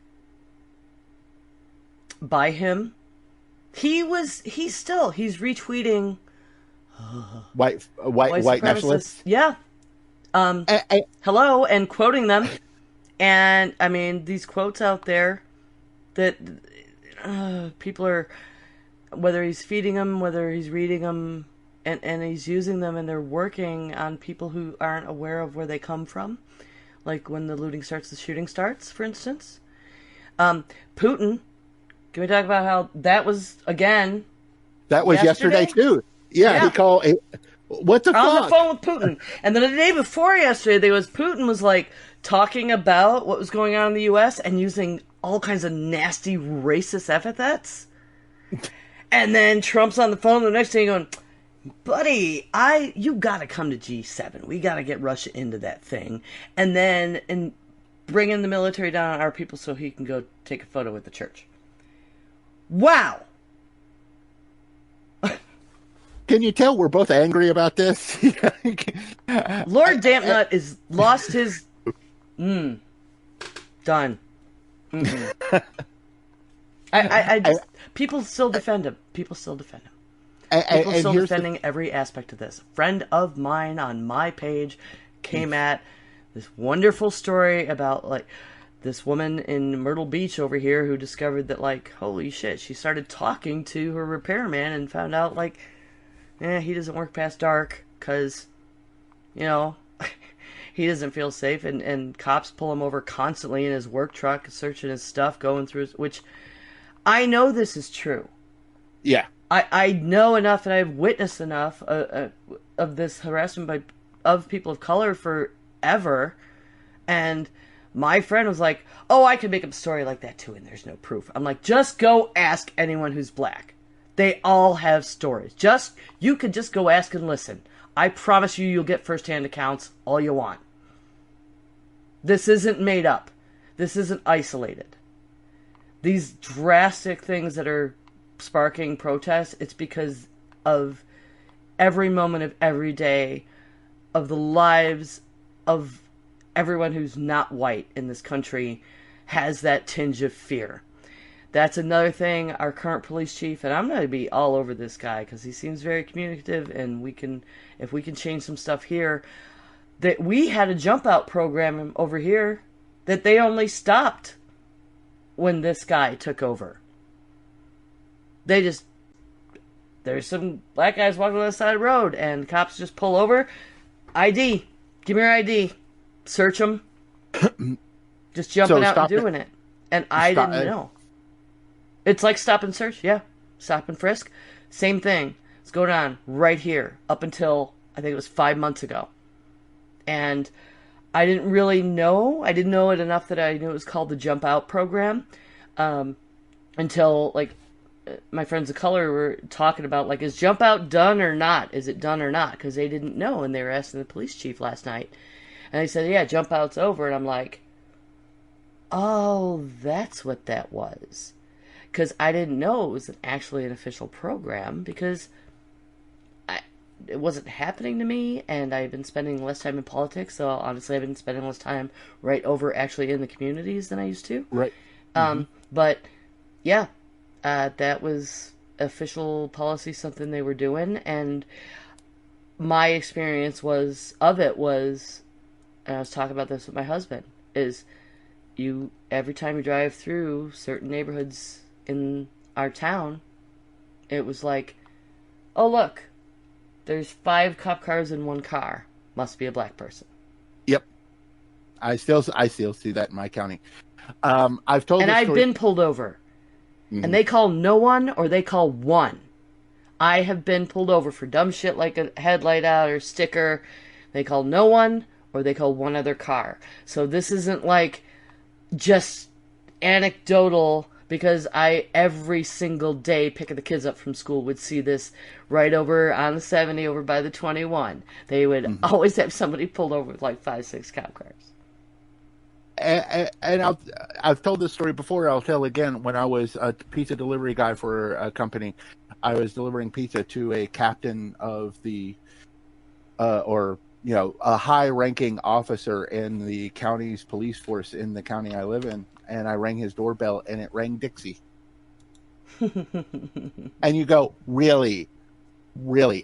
by him. He's retweeting white nationalists. Yeah. Hello, and quoting them. And I mean, these quotes out there that people are, whether he's feeding them, whether he's reading them, and he's using them, and they're working on people who aren't aware of where they come from. Like when the looting starts, the shooting starts, for instance. Putin, can we talk about how that was, again, that was yesterday too. Yeah, he called. What the fuck? On the phone with Putin. And then the day before yesterday, Putin was like talking about what was going on in the U.S. and using all kinds of nasty racist epithets. And then Trump's on the phone the next day going, buddy, you gotta come to G7. We gotta get Russia into that thing. And then bring in the military down on our people so he can go take a photo with the church. Wow. Can you tell we're both angry about this? Lord Dampnut is lost his... Done. Mm-hmm. I just... People still defend him. People still defend him. People still defending every aspect of this. A friend of mine on my page came at this wonderful story about, like, this woman in Myrtle Beach over here who discovered that, like, holy shit, she started talking to her repairman and found out, like, he doesn't work past dark because, he doesn't feel safe, and cops pull him over constantly in his work truck, searching his stuff, going through which I know this is true. Yeah. I know enough, and I've witnessed enough of this harassment of people of color forever, and my friend was like, oh, I can make up a story like that too, and there's no proof. I'm like, just go ask anyone who's black. They all have stories. You could just go ask and listen. I promise you'll get first-hand accounts all you want. This isn't made up. This isn't isolated. These drastic things that are sparking protests, it's because of every moment of every day of the lives of everyone who's not white in this country has that tinge of fear. That's another thing our current police chief, and I'm going to be all over this guy because he seems very communicative, and if we can change some stuff here, that we had a jump out program over here that they only stopped when this guy took over. There's some black guys walking on the side of the road, and cops just pull over. ID. Give me your ID. Search them. Just jumping out and doing it. And I didn't know. It's like stop and search. Yeah. Stop and frisk. Same thing. It's going on right here up until, I think it was 5 months ago. And I didn't really know. I didn't know it enough that I knew it was called the Jump Out program, until like my friends of color were talking about like, is Jump Out done or not? Is it done or not? Because they didn't know, and they were asking the police chief last night, and they said, yeah, Jump Out's over, and I'm like, oh, that's what that was. Because I didn't know it was actually an official program, because it wasn't happening to me, and I've been spending less time in politics, so honestly I've been spending less time right over actually in the communities than I used to. Right. But, yeah, that was official policy, something they were doing, and my experience was, and I was talking about this with my husband, is every time you drive through certain neighborhoods in our town, it was like, oh look, there's 5 cop cars in one car. Must be a black person. Yep. I still see that in my county. I've told, and I've been pulled over, and they call no one, or they call one. I have been pulled over for dumb shit like a headlight out or sticker. They call no one, or they call one other car. So this isn't like just anecdotal, because I, every single day picking the kids up from school, would see this right over on the 70 over by the 21. They would always have somebody pulled over with like 5, 6 cop cars. And I've told this story before. I'll tell again. When I was a pizza delivery guy for a company, I was delivering pizza to a captain of the, a high-ranking officer in the county's police force in the county I live in. And I rang his doorbell, and it rang Dixie. And you go, really?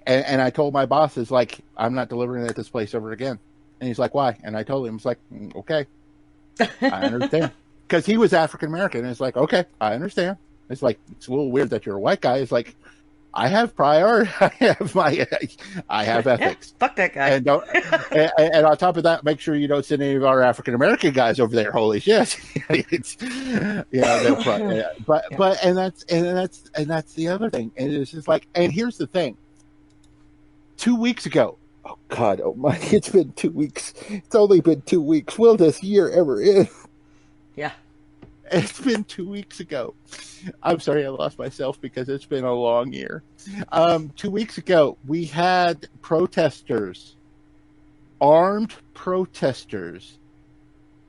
And I told my boss, is like, I'm not delivering at this place ever again. And he's like, why? And I told him, it's like, okay, I understand. Because he was African American. And it's like, okay, I understand. It's like, it's a little weird that you're a white guy. It's like, I have priority. I have ethics. Yeah, fuck that guy. And and on top of that, make sure you don't send any of our African American guys over there. Holy shit! But that's the other thing. And it's just like, and here's the thing. 2 weeks ago. Oh God! Oh my! It's been 2 weeks. It's only been 2 weeks. Will this year ever end? Yeah. It's been 2 weeks ago. I'm sorry, I lost myself because it's been a long year. 2 weeks ago, we had protesters, armed protesters,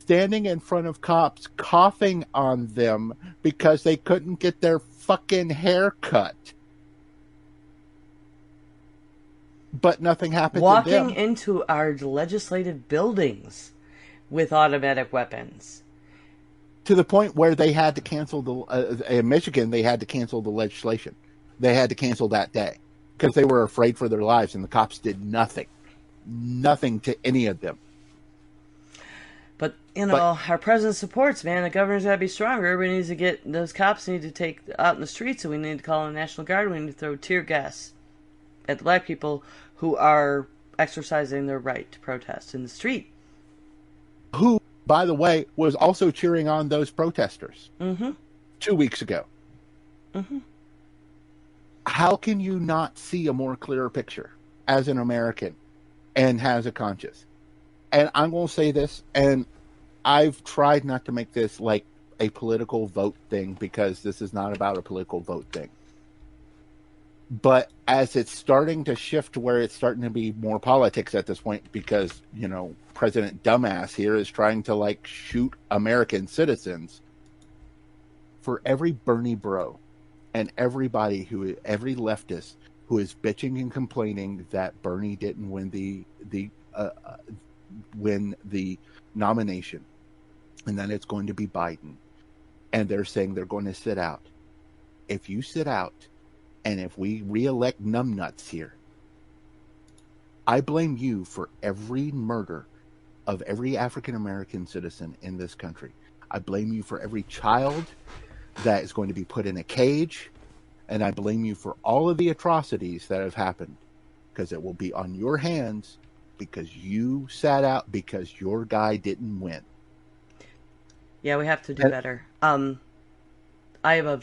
standing in front of cops, coughing on them because they couldn't get their fucking hair cut. But nothing happened to them. Walking into our legislative buildings with automatic weapons. To the point where they had to cancel in Michigan, they had to cancel the legislation. They had to cancel that day because they were afraid for their lives, and the cops did nothing to any of them. But our president supports, man. The governor's got to be stronger. Everybody needs to get, those cops need to take out in the streets, and we need to call in the National Guard. We need to throw tear gas at the black people who are exercising their right to protest in the street. Who, by the way, was also cheering on those protesters 2 weeks ago. How can you not see a more clear picture as an American and has a conscience? And I'm going to say this, and I've tried not to make this like a political vote thing because this is not about a political vote thing. But as it's starting to shift to where it's starting to be more politics at this point because, President Dumbass here is trying to like shoot American citizens, for every Bernie bro and every leftist who is bitching and complaining that Bernie didn't win the nomination and that it's going to be Biden, and they're saying they're going to sit out. If you sit out, and if we reelect numbnuts here, I blame you for every murder of every African American citizen in this country. I blame you for every child that is going to be put in a cage, and I blame you for all of the atrocities that have happened, because it will be on your hands because you sat out because your guy didn't win. Yeah, we have to do better. I have a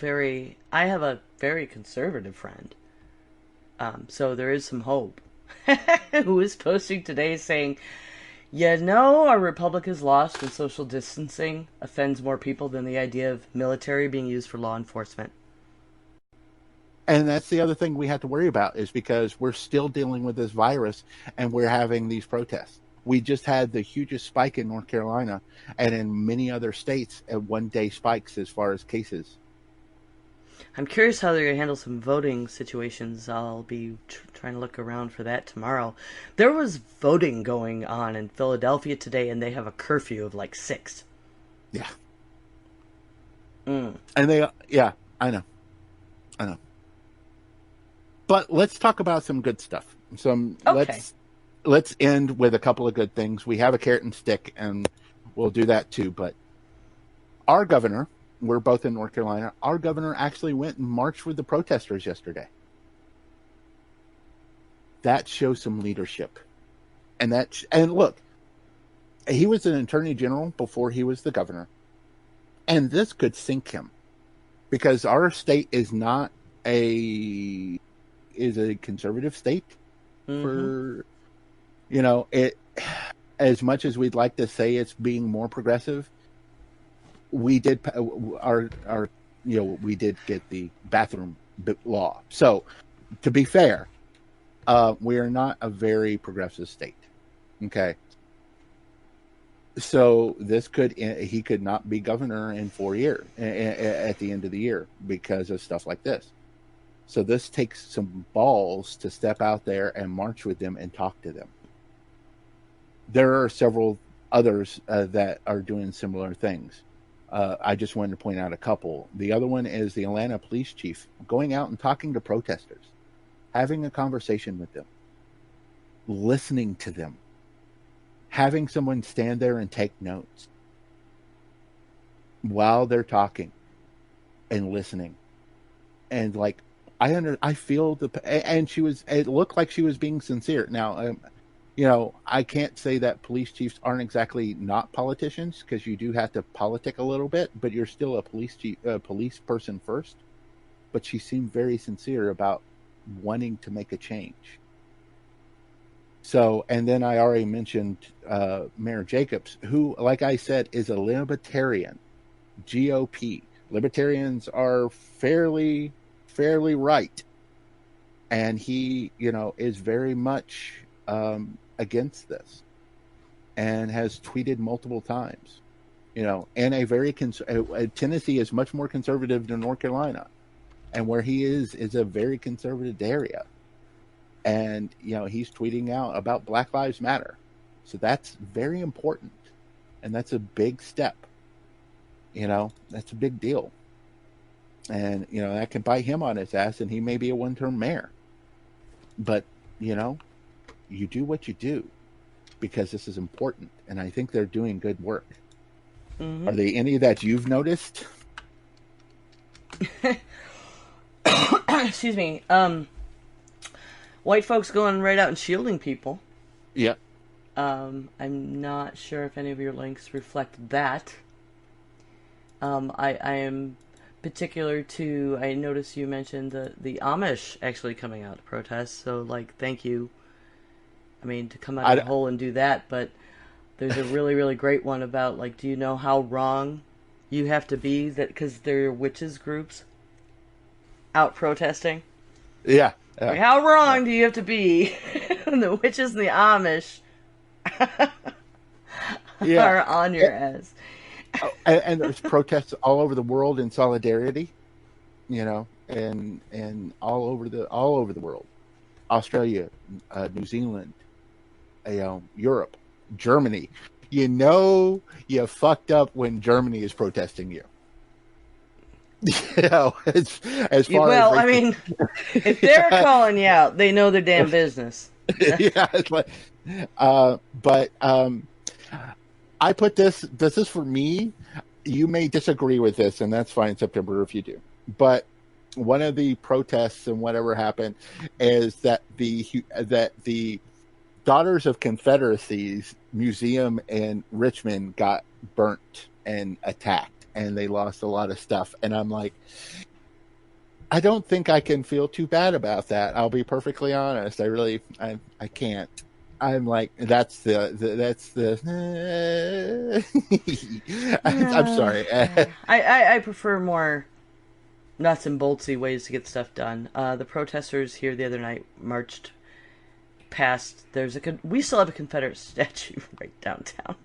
very conservative friend. So there is some hope. Who is posting today saying, Our republic is lost and social distancing offends more people than the idea of military being used for law enforcement. And that's the other thing we have to worry about, is because we're still dealing with this virus and we're having these protests. We just had the hugest spike in North Carolina and in many other states at one-day spikes as far as cases. I'm curious how they're going to handle some voting situations. I'll be trying to look around for that tomorrow. There was voting going on in Philadelphia today, and they have a curfew of like 6. Yeah. Mm. And I know. But let's talk about some good stuff. Okay. Let's end with a couple of good things. We have a carrot and stick, and we'll do that too. But our governor, we're both in North Carolina, our governor actually went and marched with the protesters yesterday. That shows some leadership. And look, he was an attorney general before he was the governor. And this could sink him, because our state is not a conservative state. For it, as much as we'd like to say it's being more progressive, we did we did get the bathroom law. So to be fair, we are not a very progressive state. Okay. So he could not be governor in 4 years at the end of the year because of stuff like this. So this takes some balls to step out there and march with them and talk to them. There are several others that are doing similar things. I just wanted to point out a couple. The other one is the Atlanta police chief going out and talking to protesters, having a conversation with them, listening to them, having someone stand there and take notes while they're talking and listening. And like, I feel and it looked like she was being sincere. Now, I can't say that police chiefs aren't exactly not politicians, because you do have to politic a little bit, but you're still a police person first. But she seemed very sincere about wanting to make a change. So, and then I already mentioned Mayor Jacobs, who, like I said, is a libertarian, GOP. Libertarians are fairly right, and he, is very much against this, and has tweeted multiple times, and a very Tennessee is much more conservative than North Carolina, and where he is a very conservative area, and he's tweeting out about Black Lives Matter, so that's very important, and that's a big step. That's a big deal. And, that can bite him on his ass, and he may be a one-term mayor. But, you do what you do, because this is important. And I think they're doing good work. Mm-hmm. Are there any that you've noticed? Excuse me. White folks going right out and shielding people. Yeah. I'm not sure if any of your links reflect that. I am particular to, I noticed you mentioned the Amish actually coming out to protest, so thank you. I mean, to come out of the hole and do that, but there's a really, really great one about, do you know how wrong you have to be that because they're witches groups out protesting? Yeah. How wrong do you have to be? The witches and the Amish are on your ass. And there's protests all over the world in solidarity, and all over the world, Australia, New Zealand, Europe, Germany. You fucked up when Germany is protesting you. As far as I mean, if they're calling you out, they know their damn business. Yeah, it's like, but I put this is for me. You may disagree with this, and that's fine, September, if you do. But one of the protests and whatever happened is that the Daughters of Confederacies museum in Richmond got burnt and attacked, and they lost a lot of stuff. And I'm like, I don't think I can feel too bad about that. I'll be perfectly honest. I can't. I'm like, that's the I'm sorry. I prefer more nuts and boltsy ways to get stuff done. The protesters here the other night marched past. We still have a Confederate statue right downtown.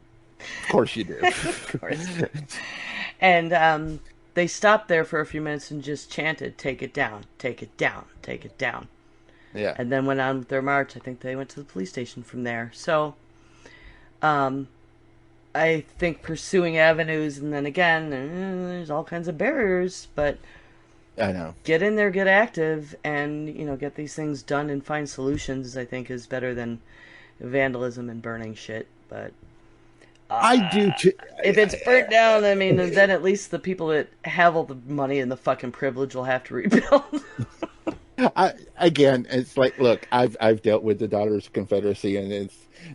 Of course you do. Of course. And they stopped there for a few minutes and just chanted, "Take it down, take it down, take it down." Yeah. And then went on with their march. I think they went to the police station from there. So, I think pursuing avenues, and then again, there's all kinds of barriers, but I know. Get in there, get active, and, get these things done and find solutions, I think, is better than vandalism and burning shit. But I do too. If it's burnt down, I mean, then at least the people that have all the money and the fucking privilege will have to rebuild. It's like, look, I've dealt with the Daughters of Confederacy, and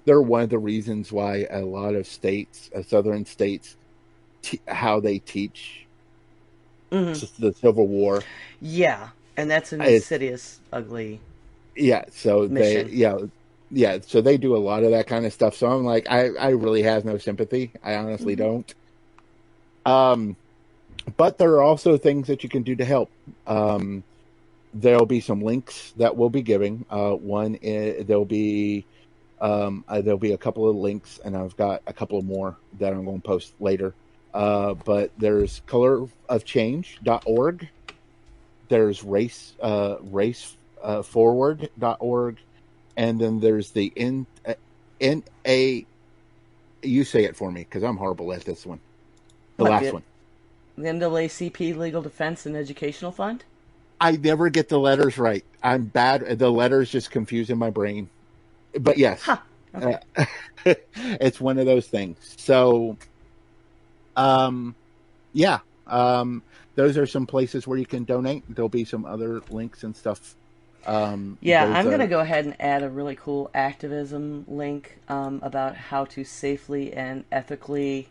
they're one of the reasons why a lot of states, southern states, how they teach the Civil War. Yeah, and that's an insidious, ugly. Yeah, so mission. so they do a lot of that kind of stuff. So I'm like, I really have no sympathy. I honestly don't. But there are also things that you can do to help. There'll be some links that we'll be giving. One is there'll be a couple of links, and I've got a couple more that I'm going to post later. But there's colorofchange.org. There's raceforward.org. And then there's the you say it for me, because I'm horrible at this one. Last one. The NAACP Legal Defense and Educational Fund? I never get the letters right. I'm bad. The letters just confuse in my brain. But yes. Huh. Okay. It's one of those things. So, those are some places where you can donate. There'll be some other links and stuff. I'm going to go ahead and add a really cool activism link about how to safely and ethically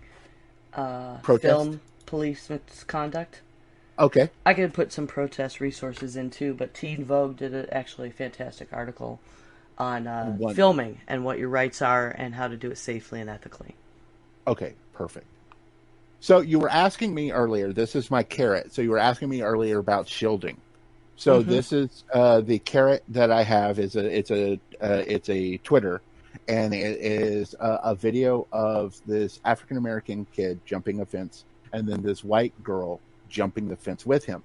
film police misconduct. Okay. I could put some protest resources in too, but Teen Vogue did actually a fantastic article on filming and what your rights are and how to do it safely and ethically. Okay, perfect. So you were asking me earlier, this is my carrot. So you were asking me earlier about shielding. So this is the carrot that I have it's a Twitter, and it is a video of this African American kid jumping a fence, and then this white girl jumping the fence with him,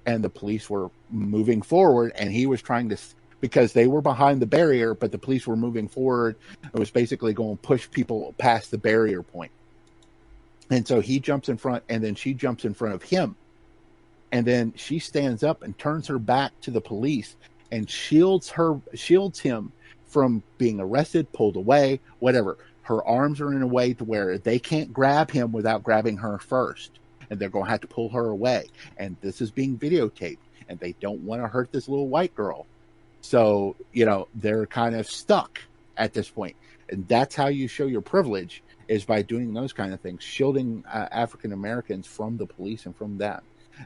and the police were moving forward, and he was trying to, because they were behind the barrier, but the police were moving forward. It was basically going to push people past the barrier point, and so he jumps in front, and then she jumps in front of him. And then she stands up and turns her back to the police and shields him from being arrested, pulled away, whatever. Her arms are in a way to where they can't grab him without grabbing her first. And they're going to have to pull her away. And this is being videotaped. And they don't want to hurt this little white girl. So, they're kind of stuck at this point. And that's how you show your privilege, is by doing those kind of things. Shielding African Americans from the police and from that.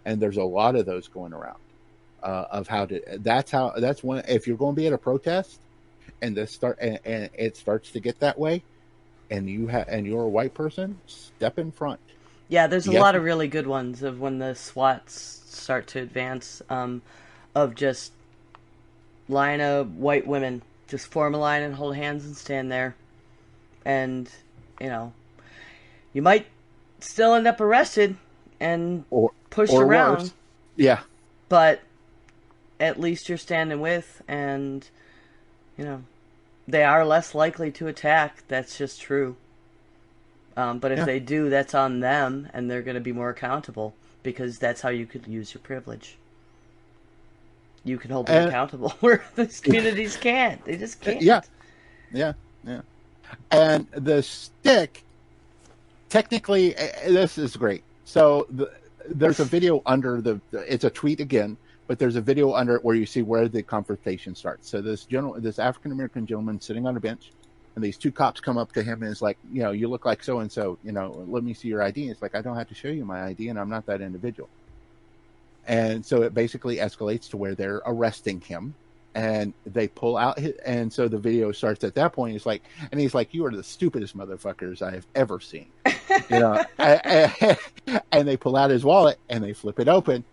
And there's a lot of those going around of how to. That's one. If you're going to be at a protest, and it starts to get that way, and you're a white person, step in front. Yeah, there's a lot of really good ones of when the SWATs start to advance, of just line of white women, just form a line and hold hands and stand there, and you might still end up arrested and pushed around. Worse. Yeah. But at least you're standing with, and, they are less likely to attack. That's just true. But if they do, that's on them, and they're going to be more accountable, because that's how you could use your privilege. You can hold them accountable, where these communities can't. They just can't. Yeah. Yeah. Yeah. And the stick, technically, this is great. So there's a video under it's a tweet again, but there's a video under it where you see where the confrontation starts. So this African American gentleman sitting on a bench, and these two cops come up to him and is like, you look like so and so, let me see your ID. And it's like, I don't have to show you my ID, and I'm not that individual. And so it basically escalates to where they're arresting him, and they pull out and so the video starts at that point. He's like, you are the stupidest motherfuckers I have ever seen. You know, and they pull out his wallet and they flip it open,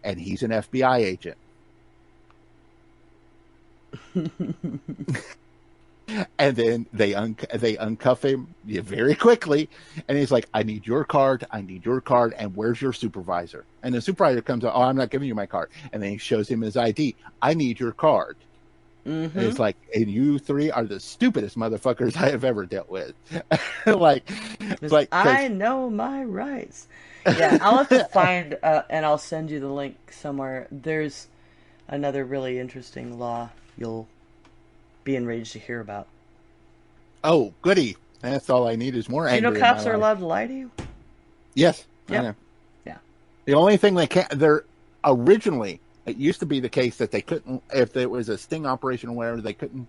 and he's an FBI agent. And then they uncuff him very quickly, and he's like, I need your card, and where's your supervisor? And the supervisor comes out, oh, I'm not giving you my card. And then he shows him his ID. I need your card. Mm-hmm. And it's like, and you three are the stupidest motherfuckers I have ever dealt with. like I know my rights. Yeah, I'll have to find, and I'll send you the link somewhere. There's another really interesting law you'll be enraged to hear about. Oh, goody. That's all I need is more anger. You know cops are allowed to lie to you? Yes. Yep. I know. Yeah. The only thing originally, it used to be the case that they couldn't, if there was a sting operation or whatever, they couldn't,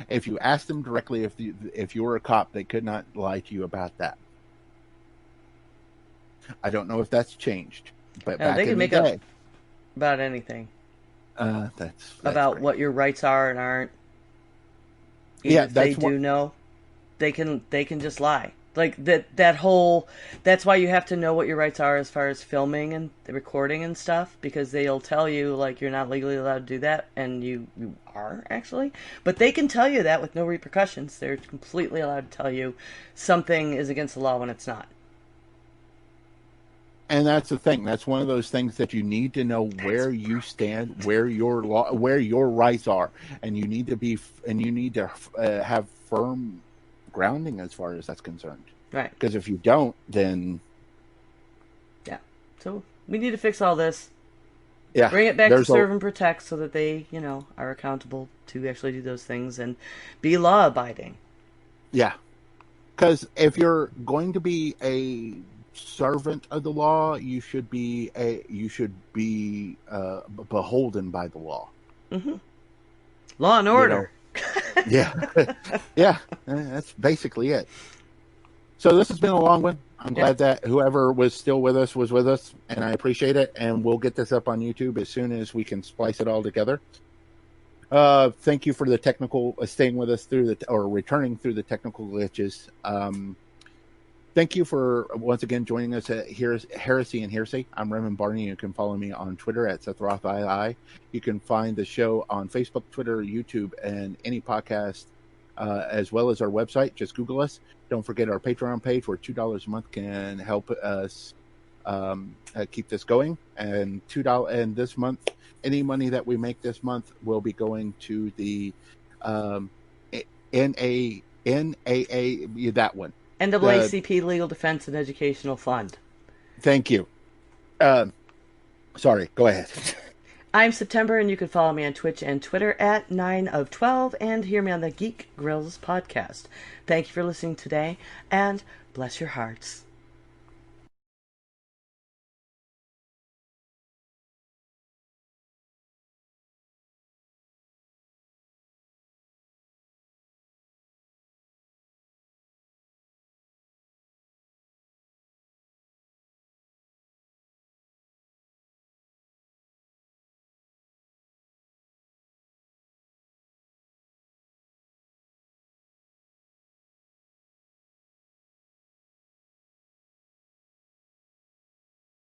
if you asked them directly if you were a cop, they could not lie to you about that. I don't know if that's changed, but back they can in make the day, up about anything. That's about great. What your rights are and aren't. Even if they do know, they can just lie. Like that's why you have to know what your rights are as far as filming and recording and stuff, because they'll tell you like you're not legally allowed to do that, and you are actually. But they can tell you that with no repercussions. They're completely allowed to tell you something is against the law when it's not. And that's the thing. That's one of those things that you need to know where you stand, where your rights are, and you need to have firm grounding as far as that's concerned. Right. Because if you don't, then yeah. So we need to fix all this. Yeah. Bring it back to serve and protect, so that they, are accountable to actually do those things and be law abiding. Yeah. Because if you're going to be a servant of the law, you should be beholden by the law. Mm-hmm. Law and order. Yeah. Yeah, that's basically it. So this has been a long one. I'm glad that whoever was still with us was with us, and I appreciate it. And we'll get this up on YouTube as soon as we can splice it all together. Thank you for the technical staying with us or returning through the technical glitches. Thank you for once again joining us at Heresy and Hearsay. I'm Raymond Barney. You can follow me on Twitter at SethRothII. You can find the show on Facebook, Twitter, YouTube, and any podcast, as well as our website. Just Google us. Don't forget our Patreon page, where $2 a month can help us keep this going. And and this month, any money that we make this month will be going to the NAACP, that one. NAACP Legal Defense and Educational Fund. Thank you. Sorry, go ahead. I'm September, and you can follow me on Twitch and Twitter at 9of12 and hear me on the Geek Grills podcast. Thank you for listening today, and bless your hearts.